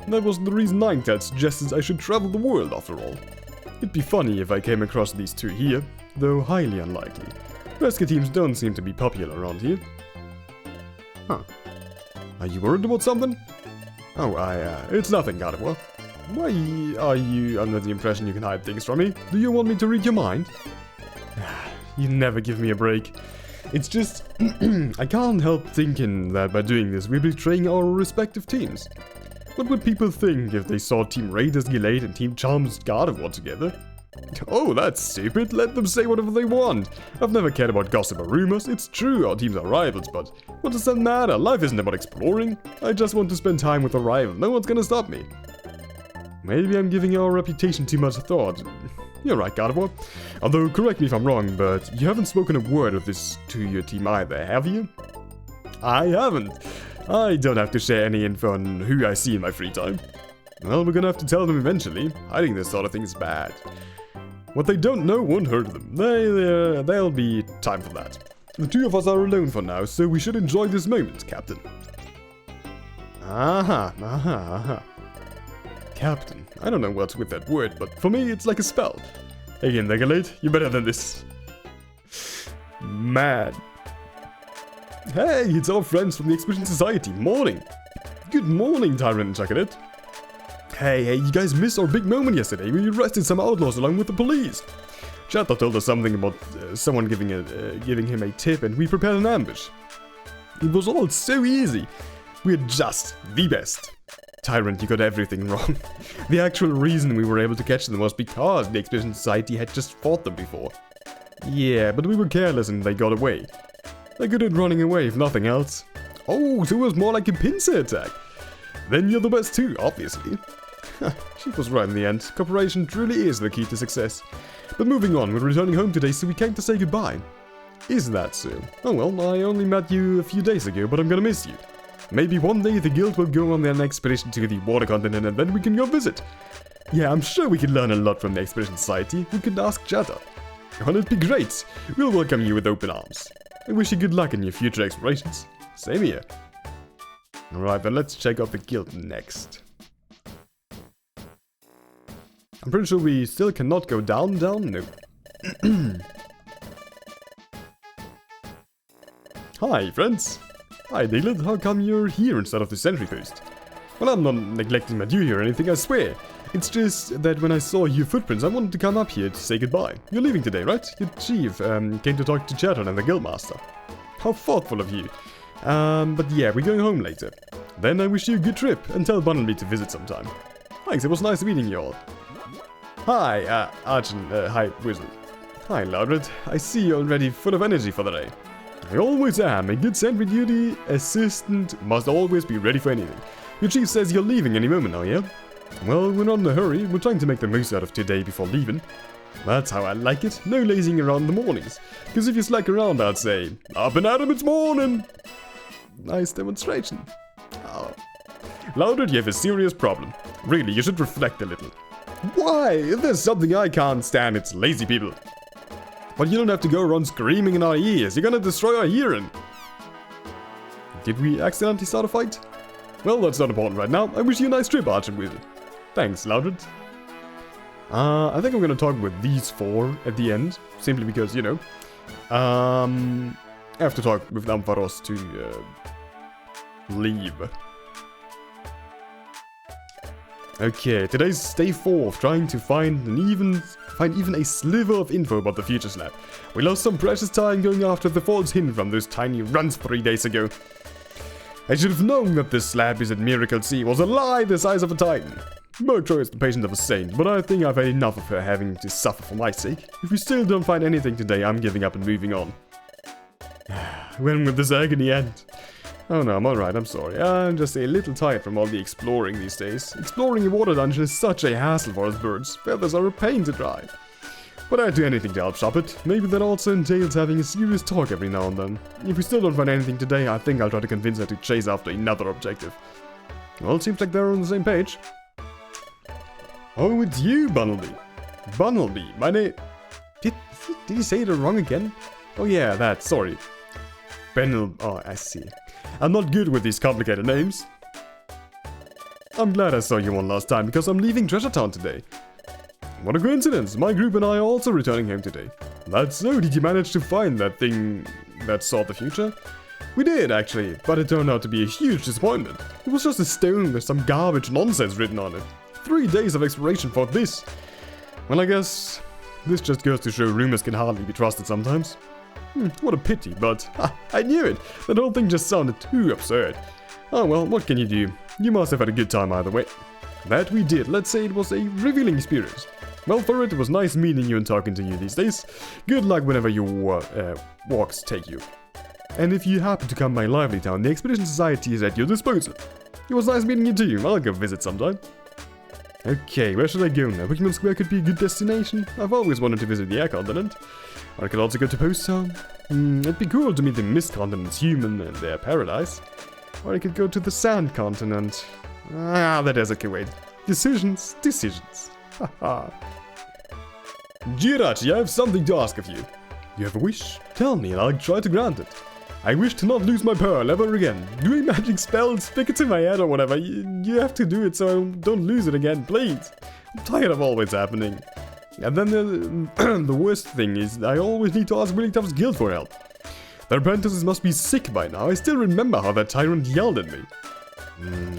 That was the reason Ninetales suggested I should travel the world after all. It'd be funny if I came across these two here, though highly unlikely. Rescue teams don't seem to be popular around here. Huh. Are you worried about something? Oh, it's nothing, Gardevoir. Why are you under the impression you can hide things from me? Do you want me to read your mind? You never give me a break. It's just, I can't help thinking that by doing this we're betraying our respective teams. What would people think if they saw Team Raiders Gallade and Team Charm's Gardevoir together? Oh, that's stupid. Let them say whatever they want. I've never cared about gossip or rumors. It's true, our teams are rivals, but what does that matter? Life isn't about exploring. I just want to spend time with a rival. No one's gonna stop me. Maybe I'm giving our reputation too much thought. You're right, Gardevoir. Although, correct me if I'm wrong, but you haven't spoken a word of this to your team either, have you? I haven't. I don't have to share any info on who I see in my free time. Well, we're gonna have to tell them eventually. Hiding this sort of thing is bad. What they don't know won't hurt them. There'll be time for that. The two of us are alone for now, so we should enjoy this moment, Captain. Aha. Captain. I don't know what's with that word, but for me it's like a spell. Again, Gallade, you're better than this. Man. Hey, it's our friends from the Expedition Society. Morning. Good morning, Tyrant and Chocolate. Hey, you guys missed our big moment yesterday. We arrested some outlaws along with the police. Chatter told us something about someone giving him a tip, and we prepared an ambush. It was all so easy. We're just the best. Tyrant, you got everything wrong. The actual reason we were able to catch them was because the Expedition Society had just fought them before. Yeah, but we were careless and they got away. They're good at running away, if nothing else. Oh, so it was more like a pincer attack. Then you're the best too, obviously. She was right in the end. Cooperation truly is the key to success. But moving on, we're returning home today, so we came to say goodbye. Is that so? Oh well, I only met you a few days ago, but I'm gonna miss you. Maybe one day the guild will go on an expedition to the water continent and then we can go visit. Yeah, I'm sure we could learn a lot from the Expedition Society. We could ask Chatter. Well, it'd be great. We'll welcome you with open arms. I wish you good luck in your future explorations. Same here. Alright, then let's check out the guild next. I'm pretty sure we still cannot go down? No. Hi, friends. Hi, Diglett. How come you're here instead of the Sentry Post? Well, I'm not neglecting my duty or anything, I swear. It's just that when I saw your footprints, I wanted to come up here to say goodbye. You're leaving today, right? Your chief came to talk to Chatter and the guildmaster. How thoughtful of you. But yeah, we're going home later. Then I wish you a good trip, and tell Bunnelby to visit sometime. Thanks, it was nice meeting you all. Hi, Archon, hi, Wizard. Hi, Loudred. I see you're already full of energy for the day. I always am. A good sentry duty assistant must always be ready for anything. Your chief says you're leaving any moment now, yeah? Well, we're not in a hurry. We're trying to make the most out of today before leaving. That's how I like it. No lazing around in the mornings. Because if you slack around, I'd say, up and at 'em, it's morning. Nice demonstration. Oh. Loudred, you have a serious problem. Really, you should reflect a little. Why? If there's something I can't stand, it's lazy people. But you don't have to go around screaming in our ears. You're gonna destroy our hearing. Did we accidentally start a fight? Well, that's not important right now. I wish you a nice trip, Archon Wizard. Thanks, Loudred. I think I'm gonna talk with these four at the end. Simply because, you know. I have to talk with Ampharos to leave. Okay, today's day 4 of trying to find even a sliver of info about the Future Slab. We lost some precious time going after the false hint from those tiny runs 3 days ago. I should have known that this slab is at Miracle Sea was a lie the size of a titan. Murkrow is the patient of a saint, but I think I've had enough of her having to suffer for my sake. If we still don't find anything today, I'm giving up and moving on. When will this agony end? Oh no, I'm alright, I'm sorry. I'm just a little tired from all the exploring these days. Exploring a water dungeon is such a hassle for us birds. Feathers are a pain to dry. But I'd do anything to help shop it. Maybe that also entails having a serious talk every now and then. If we still don't find anything today, I think I'll try to convince her to chase after another objective. Well, it seems like they're on the same page. Oh, it's you, Bunnelby. Bunnelby, my name... Did he say it wrong again? Oh yeah, that, sorry. Oh, I see. I'm not good with these complicated names. I'm glad I saw you one last time because I'm leaving Treasure Town today. What a coincidence, my group and I are also returning home today. That's so, did you manage to find that thing that saw the future? We did, actually, but it turned out to be a huge disappointment. It was just a stone with some garbage nonsense written on it. 3 days of exploration for this. Well, I guess this just goes to show rumors can hardly be trusted sometimes. What a pity, but I knew it. That whole thing just sounded too absurd. Oh well, what can you do? You must have had a good time either way. That we did. Let's say it was a revealing experience. Well, for it was nice meeting you and talking to you these days. Good luck whenever your walks take you. And if you happen to come by Lively Town, the Expedition Society is at your disposal. It was nice meeting you too. I'll go visit sometime. Okay, where should I go now? Pokemon Square could be a good destination. I've always wanted to visit the Air Continent. Or I could also go to Post Town. It'd be cool to meet the Mist Continent's human and their paradise. Or I could go to the Sand Continent. The desert can wait. Decisions. Haha. Jirachi, I have something to ask of you. You have a wish? Tell me and I'll try to grant it. I wish to not lose my pearl ever again. Doing magic spells, stick it to my head or whatever. You have to do it so I don't lose it again, please. I'm tired of always happening. And then the worst thing is I always need to ask Really Tough's guild for help. Their apprentices must be sick by now. I still remember how that tyrant yelled at me.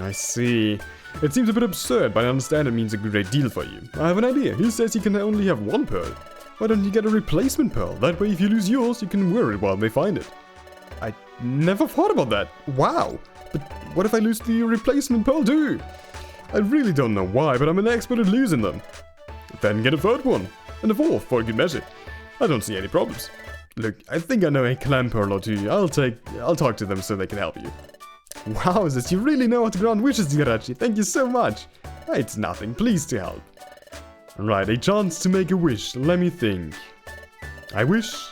I see. It seems a bit absurd, but I understand it means a great deal for you. I have an idea. He says you can only have one pearl. Why don't you get a replacement pearl? That way if you lose yours, you can wear it while they find it. I never thought about that. Wow. But what if I lose the replacement pearl too? I really don't know why, but I'm an expert at losing them. Then get a third one. And a fourth for a good measure. I don't see any problems. Look, I think I know a clam pearl or two. I'll talk to them so they can help you. Wowzers, you really know how to grant wishes, Jirachi. Thank you so much. It's nothing, pleased to help. Right, a chance to make a wish. Let me think. I wish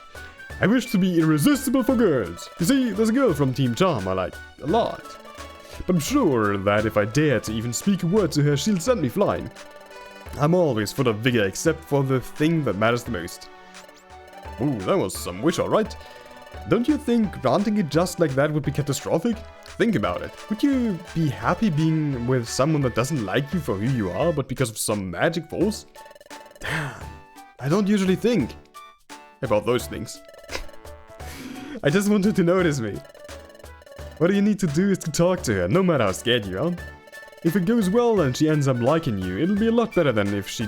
to be irresistible for girls. You see, there's a girl from Team Charm I like a lot. But I'm sure that if I dare to even speak a word to her, she'll send me flying. I'm always full of vigor except for the thing that matters the most. Ooh, that was some wish, alright. Don't you think granting it just like that would be catastrophic? Think about it. Would you be happy being with someone that doesn't like you for who you are, but because of some magic force? Damn, I don't usually think about those things. I just want her to notice me. What you need to do is to talk to her, no matter how scared you are. If it goes well and she ends up liking you, it'll be a lot better than if she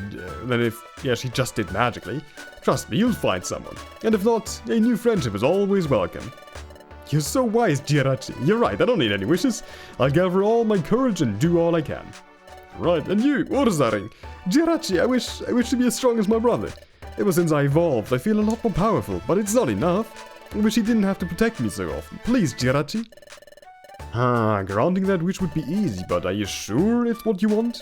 just did magically. Trust me, you'll find someone. And if not, a new friendship is always welcome. You're so wise, Jirachi. You're right, I don't need any wishes. I'll gather all my courage and do all I can. Right, and you, Orzaring. Jirachi, I wish to be as strong as my brother. Ever since I evolved, I feel a lot more powerful, but it's not enough. I wish he didn't have to protect me so often. Please, Jirachi. Granting that wish would be easy, but are you sure it's what you want?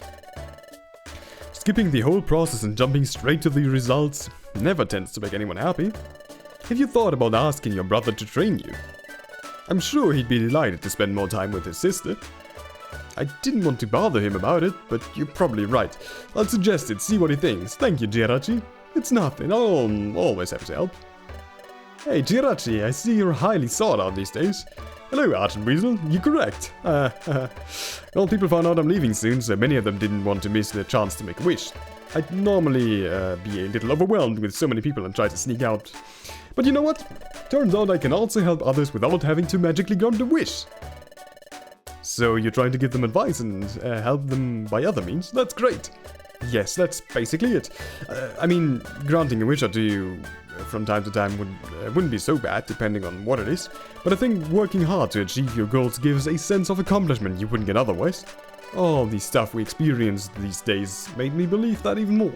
Skipping the whole process and jumping straight to the results never tends to make anyone happy. Have you thought about asking your brother to train you? I'm sure he'd be delighted to spend more time with his sister. I didn't want to bother him about it, but you're probably right. I'll suggest it, see what he thinks. Thank you, Jirachi. It's nothing, I'll always have to help. Hey, Jirachi, I see you're highly sought out these days. Hello, Archon Weasel, you're correct. Well, people found out I'm leaving soon, so many of them didn't want to miss their chance to make a wish. I'd normally be a little overwhelmed with so many people and try to sneak out. But you know what? Turns out I can also help others without having to magically grant a wish. So you're trying to give them advice and help them by other means? That's great. Yes, that's basically it. I mean, granting a wish or two from time to time wouldn't be so bad, depending on what it is. But I think working hard to achieve your goals gives a sense of accomplishment you wouldn't get otherwise. All the stuff we experience these days made me believe that even more.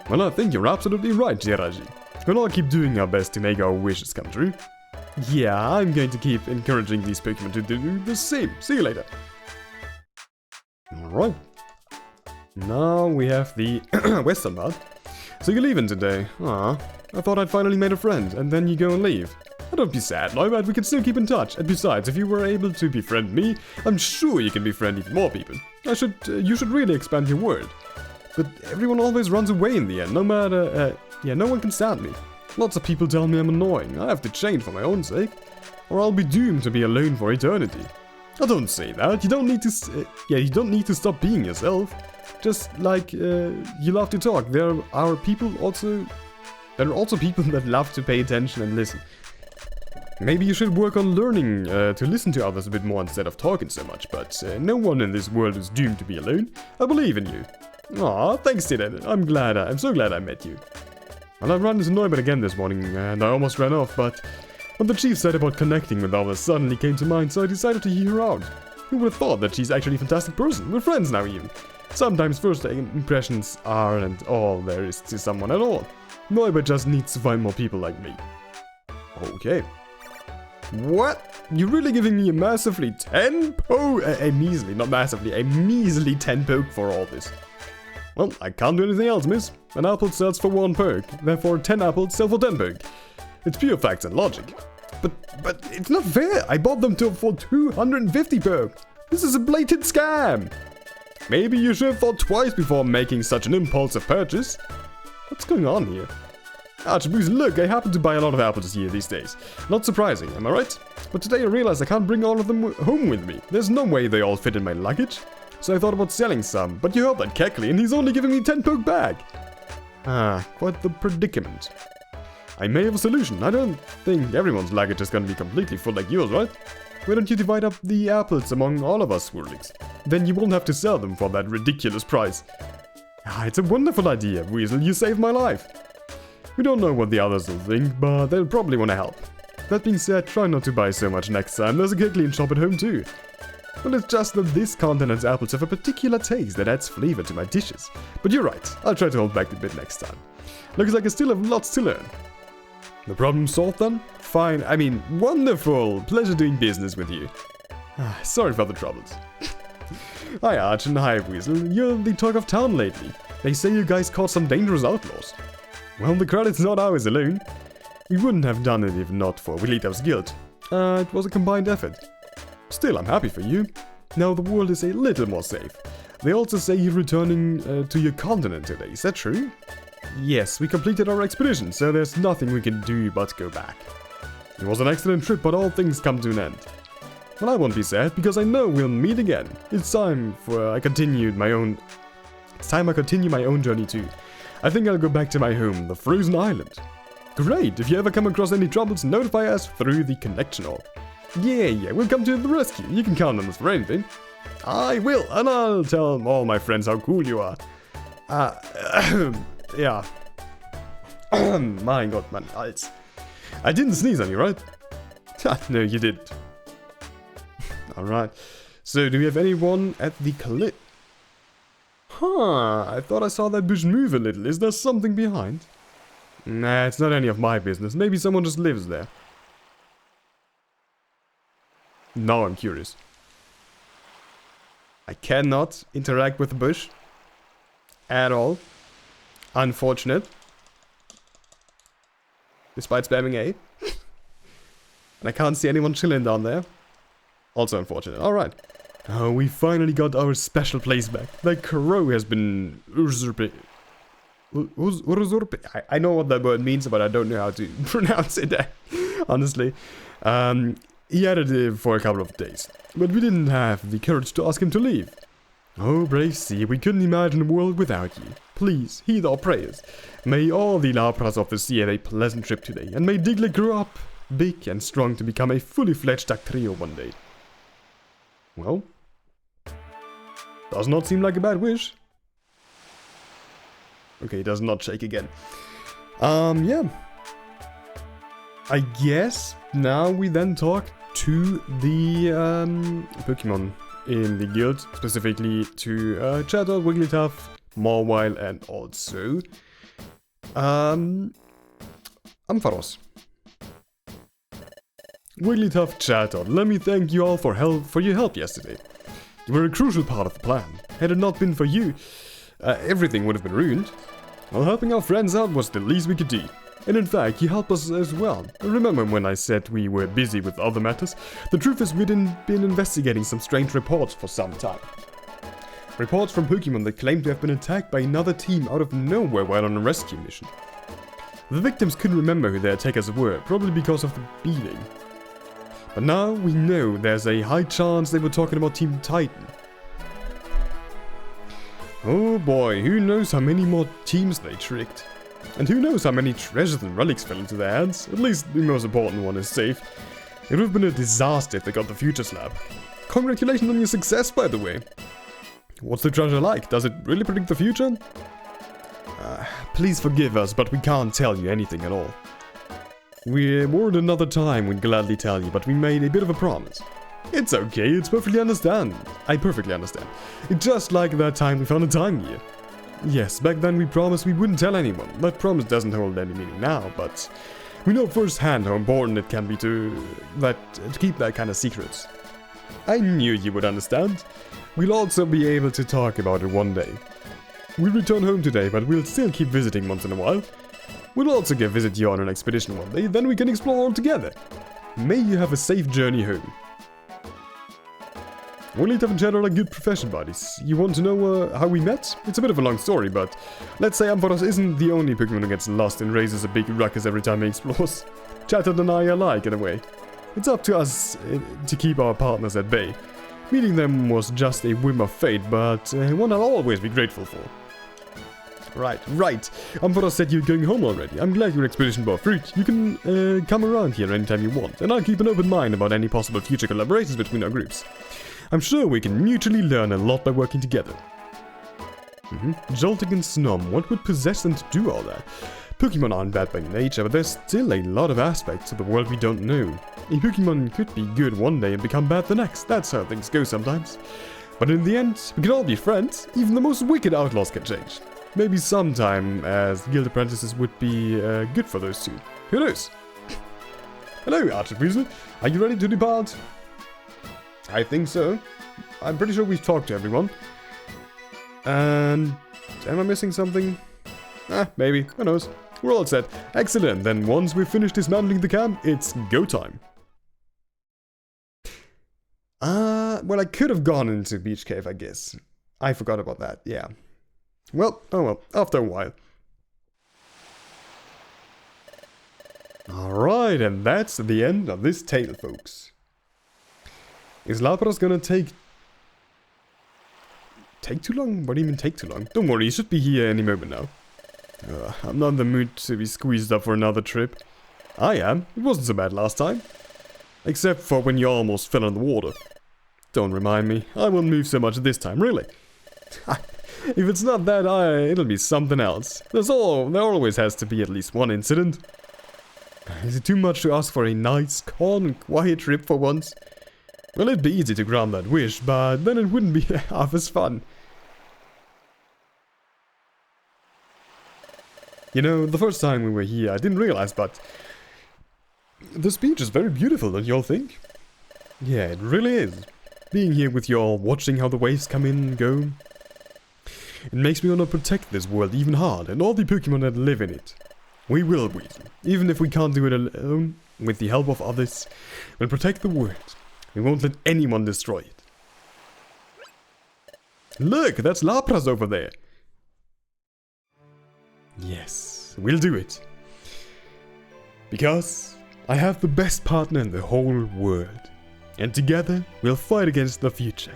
Well, I think you're absolutely right, Jirachi. We'll all keep doing our best to make our wishes come true. Yeah, I'm going to keep encouraging these Pokemon to do the same. See you later. Alright. Now we have the western part. So you're leaving today. I thought I'd finally made a friend, and then you go and leave. Don't be sad, Noibad, we can still keep in touch. And besides, if you were able to befriend me, I'm sure you can befriend even more people. You should really expand your world. But everyone always runs away in the end, no matter, no one can stand me. Lots of people tell me I'm annoying. I have to change for my own sake, or I'll be doomed to be alone for eternity. Oh, don't say that. You don't need to. You don't need to stop being yourself. Just like you love to talk. There are people also. There are also people that love to pay attention and listen. Maybe you should work on learning to listen to others a bit more instead of talking so much. But no one in this world is doomed to be alone. I believe in you. Aw, thanks, Dylan. I'm so glad I met you. Well, I ran into Neubert again this morning, and I almost ran off, but what the chief said about connecting with others suddenly came to mind, so I decided to hear her out. Who would have thought that she's actually a fantastic person? We're friends now, even. Sometimes first impressions aren't all there is to someone at all. Neubert just needs to find more people like me. Okay. What? You're really giving me a massively 10 poke? A measly, not massively, a measly 10 poke for all this. Well, I can't do anything else, miss. An apple sells for 1 poke, therefore 10 apples sell for 10 poke. It's pure facts and logic. But it's not fair. I bought them for 250 poke. This is a blatant scam. Maybe you should have thought twice before making such an impulsive purchase. What's going on here? Archibald, look, I happen to buy a lot of apples here these days. Not surprising, am I right? But today I realized I can't bring all of them home with me. There's no way they all fit in my luggage. So I thought about selling some, but you helped that Keckley and he's only giving me 10 poke back. Ah, quite the predicament. I may have a solution. I don't think everyone's luggage is gonna be completely full like yours, right? Why don't you divide up the apples among all of us Swirlings? Then you won't have to sell them for that ridiculous price. Ah, it's a wonderful idea, Weasel. You saved my life. We don't know what the others will think, but they'll probably want to help. That being said, try not to buy so much next time. There's a Keckley shop at home too. Well, it's just that this continent's apples have a particular taste that adds flavor to my dishes. But you're right, I'll try to hold back a bit next time. Looks like I still have lots to learn. The problem solved then? Fine, I mean, wonderful! Pleasure doing business with you. Sorry for the troubles. Hi Arch and hi Weasel, you're the talk of town lately. They say you guys caught some dangerous outlaws. Well, the credit's not ours alone. We wouldn't have done it if not for Wigglytuff's guild. It was a combined effort. Still, I'm happy for you. Now the world is a little more safe. They also say you're returning to your continent today, is that true? Yes, we completed our expedition, so there's nothing we can do but go back. It was an excellent trip, but all things come to an end. Well, I won't be sad, because I know we'll meet again. It's time I continue my own journey too. I think I'll go back to my home, the Frozen Island. Great, if you ever come across any troubles, notify us through the connection hall. Yeah, we'll come to the rescue. You can count on us for anything. I will, and I'll tell all my friends how cool you are. Yeah. My god, man, I didn't sneeze on you, right? No, you didn't. Alright, so do we have anyone at the cliff? Huh, I thought I saw that bush move a little. Is there something behind? Nah, it's not any of my business. Maybe someone just lives there. Now I'm curious. I cannot interact with the bush. At all. Unfortunate. Despite spamming A. And I can't see anyone chilling down there. Also unfortunate. Alright. Oh, we finally got our special place back. That crow has been usurping. I know what that word means, but I don't know how to pronounce it, honestly. He had it for a couple of days, but we didn't have the courage to ask him to leave. Oh, brave sea, we couldn't imagine a world without you. Please, heed our prayers. May all the Lapras of the sea have a pleasant trip today, and may Diglett grow up big and strong to become a fully fledged Dactrio one day. Well, does not seem like a bad wish. Okay, it does not shake again. Yeah. I guess now we then talk to the Pokemon in the guild, specifically to Chatot, Wigglytuff, Mawile, and also Ampharos. Wigglytuff, Chatot, let me thank you all for your help yesterday. You were a crucial part of the plan. Had it not been for you, everything would have been ruined. Well, helping our friends out was the least we could do. And in fact, you helped us as well. Remember when I said we were busy with other matters? The truth is we'd been investigating some strange reports for some time. Reports from Pokemon that claim to have been attacked by another team out of nowhere while on a rescue mission. The victims couldn't remember who their attackers were, probably because of the beating. But now we know there's a high chance they were talking about Team Titan. Oh boy, who knows how many more teams they tricked. And who knows how many treasures and relics fell into their hands. At least the most important one is safe. It would have been a disaster if they got the future slab. Congratulations on your success, by the way. What's the treasure like? Does it really predict the future? Please forgive us, but we can't tell you anything at all. We're more than another time we'd gladly tell you, but we made a bit of a promise. It's okay, it's perfectly understand. I perfectly understand. It's just like that time we found a time gear. Yes, back then we promised we wouldn't tell anyone. That promise doesn't hold any meaning now, but we know firsthand how important it can be to keep that kind of secrets. I knew you would understand. We'll also be able to talk about it one day. We'll return home today, but we'll still keep visiting once in a while. We'll also visit you on an expedition one day, then we can explore all together. May you have a safe journey home. We'll need to have in general a good profession buddies. You want to know how we met? It's a bit of a long story, but let's say Ampharos isn't the only Pokemon who gets lost and raises a big ruckus every time he explores. Chattered and I alike, in a way. It's up to us to keep our partners at bay. Meeting them was just a whim of fate, but one I'll always be grateful for. Right. Ampharos said you're going home already. I'm glad your expedition bore fruit. You can come around here anytime you want, and I'll keep an open mind about any possible future collaborations between our groups. I'm sure we can mutually learn a lot by working together. Joltik and Snom, what would possess them to do all that? Pokemon aren't bad by nature, but there's still a lot of aspects of the world we don't know. A Pokemon could be good one day and become bad the next. That's how things go sometimes. But in the end, we can all be friends. Even the most wicked outlaws can change. Maybe sometime, as guild apprentices would be good for those two. Who knows? Hello, Archpriest. Are you ready to depart? I think so. I'm pretty sure we've talked to everyone. And am I missing something? Maybe. Who knows? We're all set. Excellent. Then once we've finished dismantling the camp, it's go time. Well, I could have gone into Beach Cave, I guess. I forgot about that, yeah. Well, oh well, after a while. Alright, and that's the end of this tale, folks. Is Lapras gonna take too long? What do you mean take too long? Don't worry, he should be here any moment now. I'm not in the mood to be squeezed up for another trip. I am. It wasn't so bad last time. Except for when you almost fell in the water. Don't remind me. I won't move so much this time, really. If it's not that, it'll be something else. There always has to be at least one incident. Is it too much to ask for a nice, calm and quiet trip for once? Well, it'd be easy to grant that wish, but then it wouldn't be half as fun. You know, the first time we were here, I didn't realize, but this beach is very beautiful, don't you all think? Yeah, it really is. Being here with you all, watching how the waves come in and go. It makes me want to protect this world even harder, and all the Pokemon that live in it. We will, Weasel. Even if we can't do it alone, with the help of others, we'll protect the world. We won't let anyone destroy it. Look, that's Lapras over there. Yes, we'll do it. Because I have the best partner in the whole world. And together, we'll fight against the future.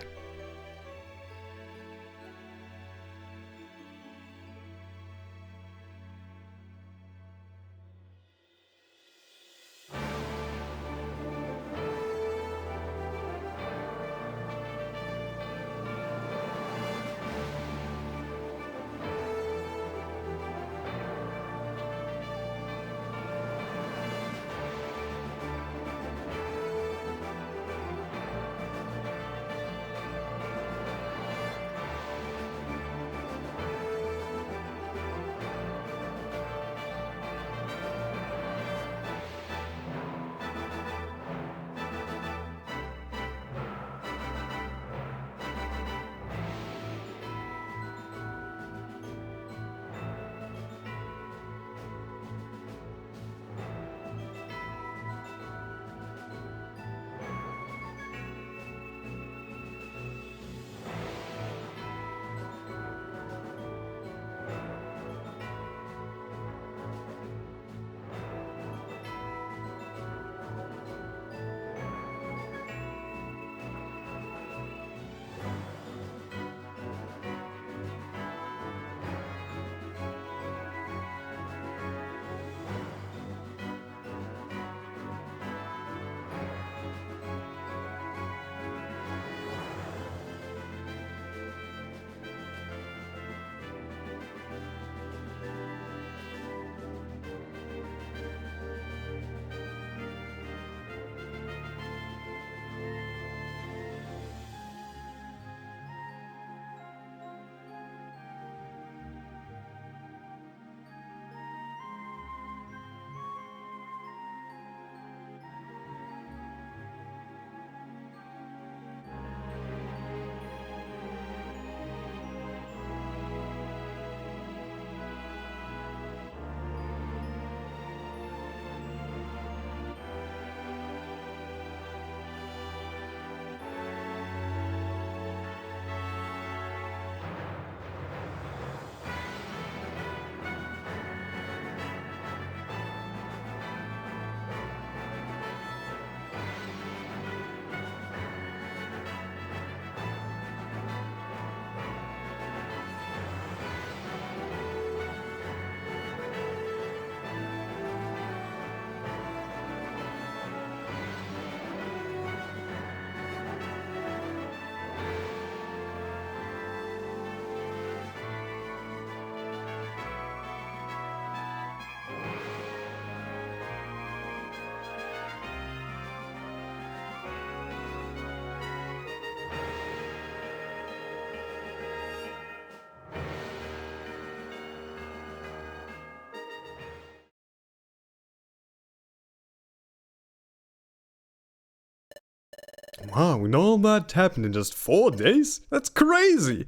Wow, and all that happened in just 4 days? That's crazy!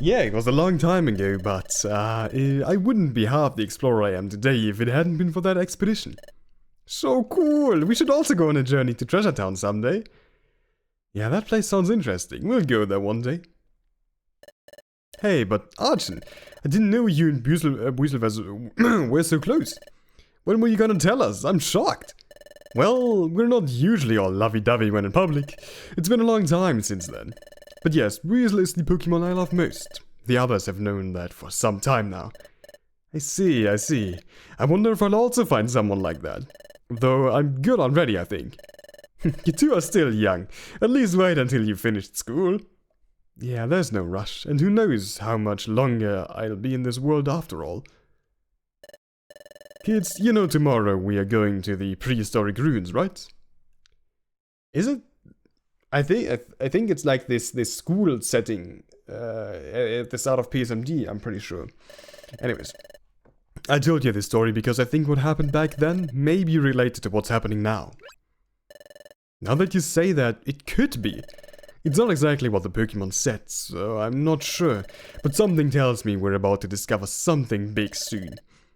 Yeah, it was a long time ago, but I wouldn't be half the explorer I am today if it hadn't been for that expedition. So cool! We should also go on a journey to Treasure Town someday. Yeah, that place sounds interesting. We'll go there one day. Hey, but Archon, I didn't know you and Buizel were so close. When were you gonna tell us? I'm shocked. Well, we're not usually all lovey-dovey when in public. It's been a long time since then. But yes, Buizel is the Pokemon I love most. The others have known that for some time now. I see. I wonder if I'll also find someone like that. Though I'm good already, I think. You two are still young. At least wait until you finished school. Yeah, there's no rush, and who knows how much longer I'll be in this world after all. Kids, you know tomorrow we are going to the prehistoric ruins, right? Is it? I think it's like this school setting at the start of PSMD, I'm pretty sure. Anyways, I told you this story because I think what happened back then may be related to what's happening now. Now that you say that, it could be. It's not exactly what the Pokemon said, so I'm not sure, but something tells me we're about to discover something big soon.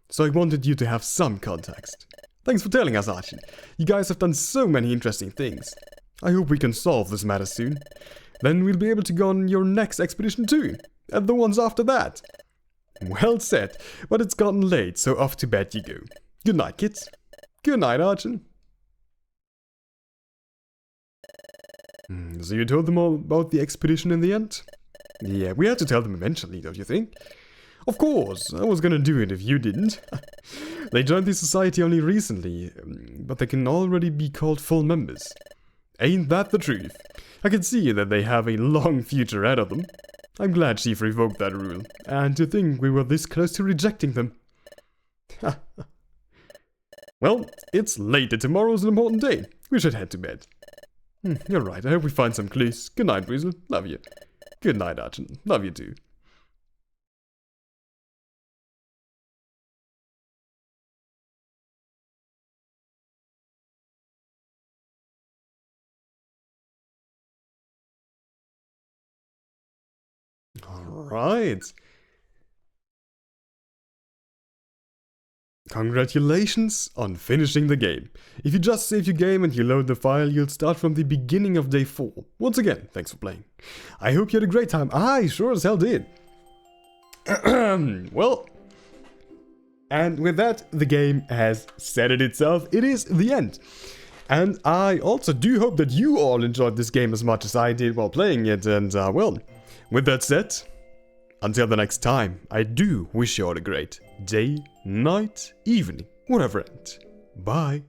So I wanted you to have some context. Thanks for telling us, Archie. You guys have done so many interesting things. I hope we can solve this matter soon. Then we'll be able to go on your next expedition too, and the ones after that. Well said, but it's gotten late, so off to bed you go. Good night, kids. Good night, Archie. So you told them all about the expedition in the end? Yeah, we had to tell them eventually, don't you think? Of course, I was gonna do it if you didn't. They joined the society only recently, but they can already be called full members. Ain't that the truth? I can see that they have a long future ahead of them. I'm glad Chief revoked that rule, and to think we were this close to rejecting them. Well, it's late and tomorrow's an important day. We should head to bed. You're right, I hope we find some clues. Good night, Weasel. Love you. Good night, Archon. Love you too. Alright. Congratulations on finishing the game. If you just save your game and you load the file, you'll start from the beginning of day 4. Once again, thanks for playing. I hope you had a great time. I sure as hell did. Well, and with that, the game has said it itself. It is the end. And I also do hope that you all enjoyed this game as much as I did while playing it. And, well, with that said, until the next time, I do wish you all a great day, night, evening, whatever. Bye.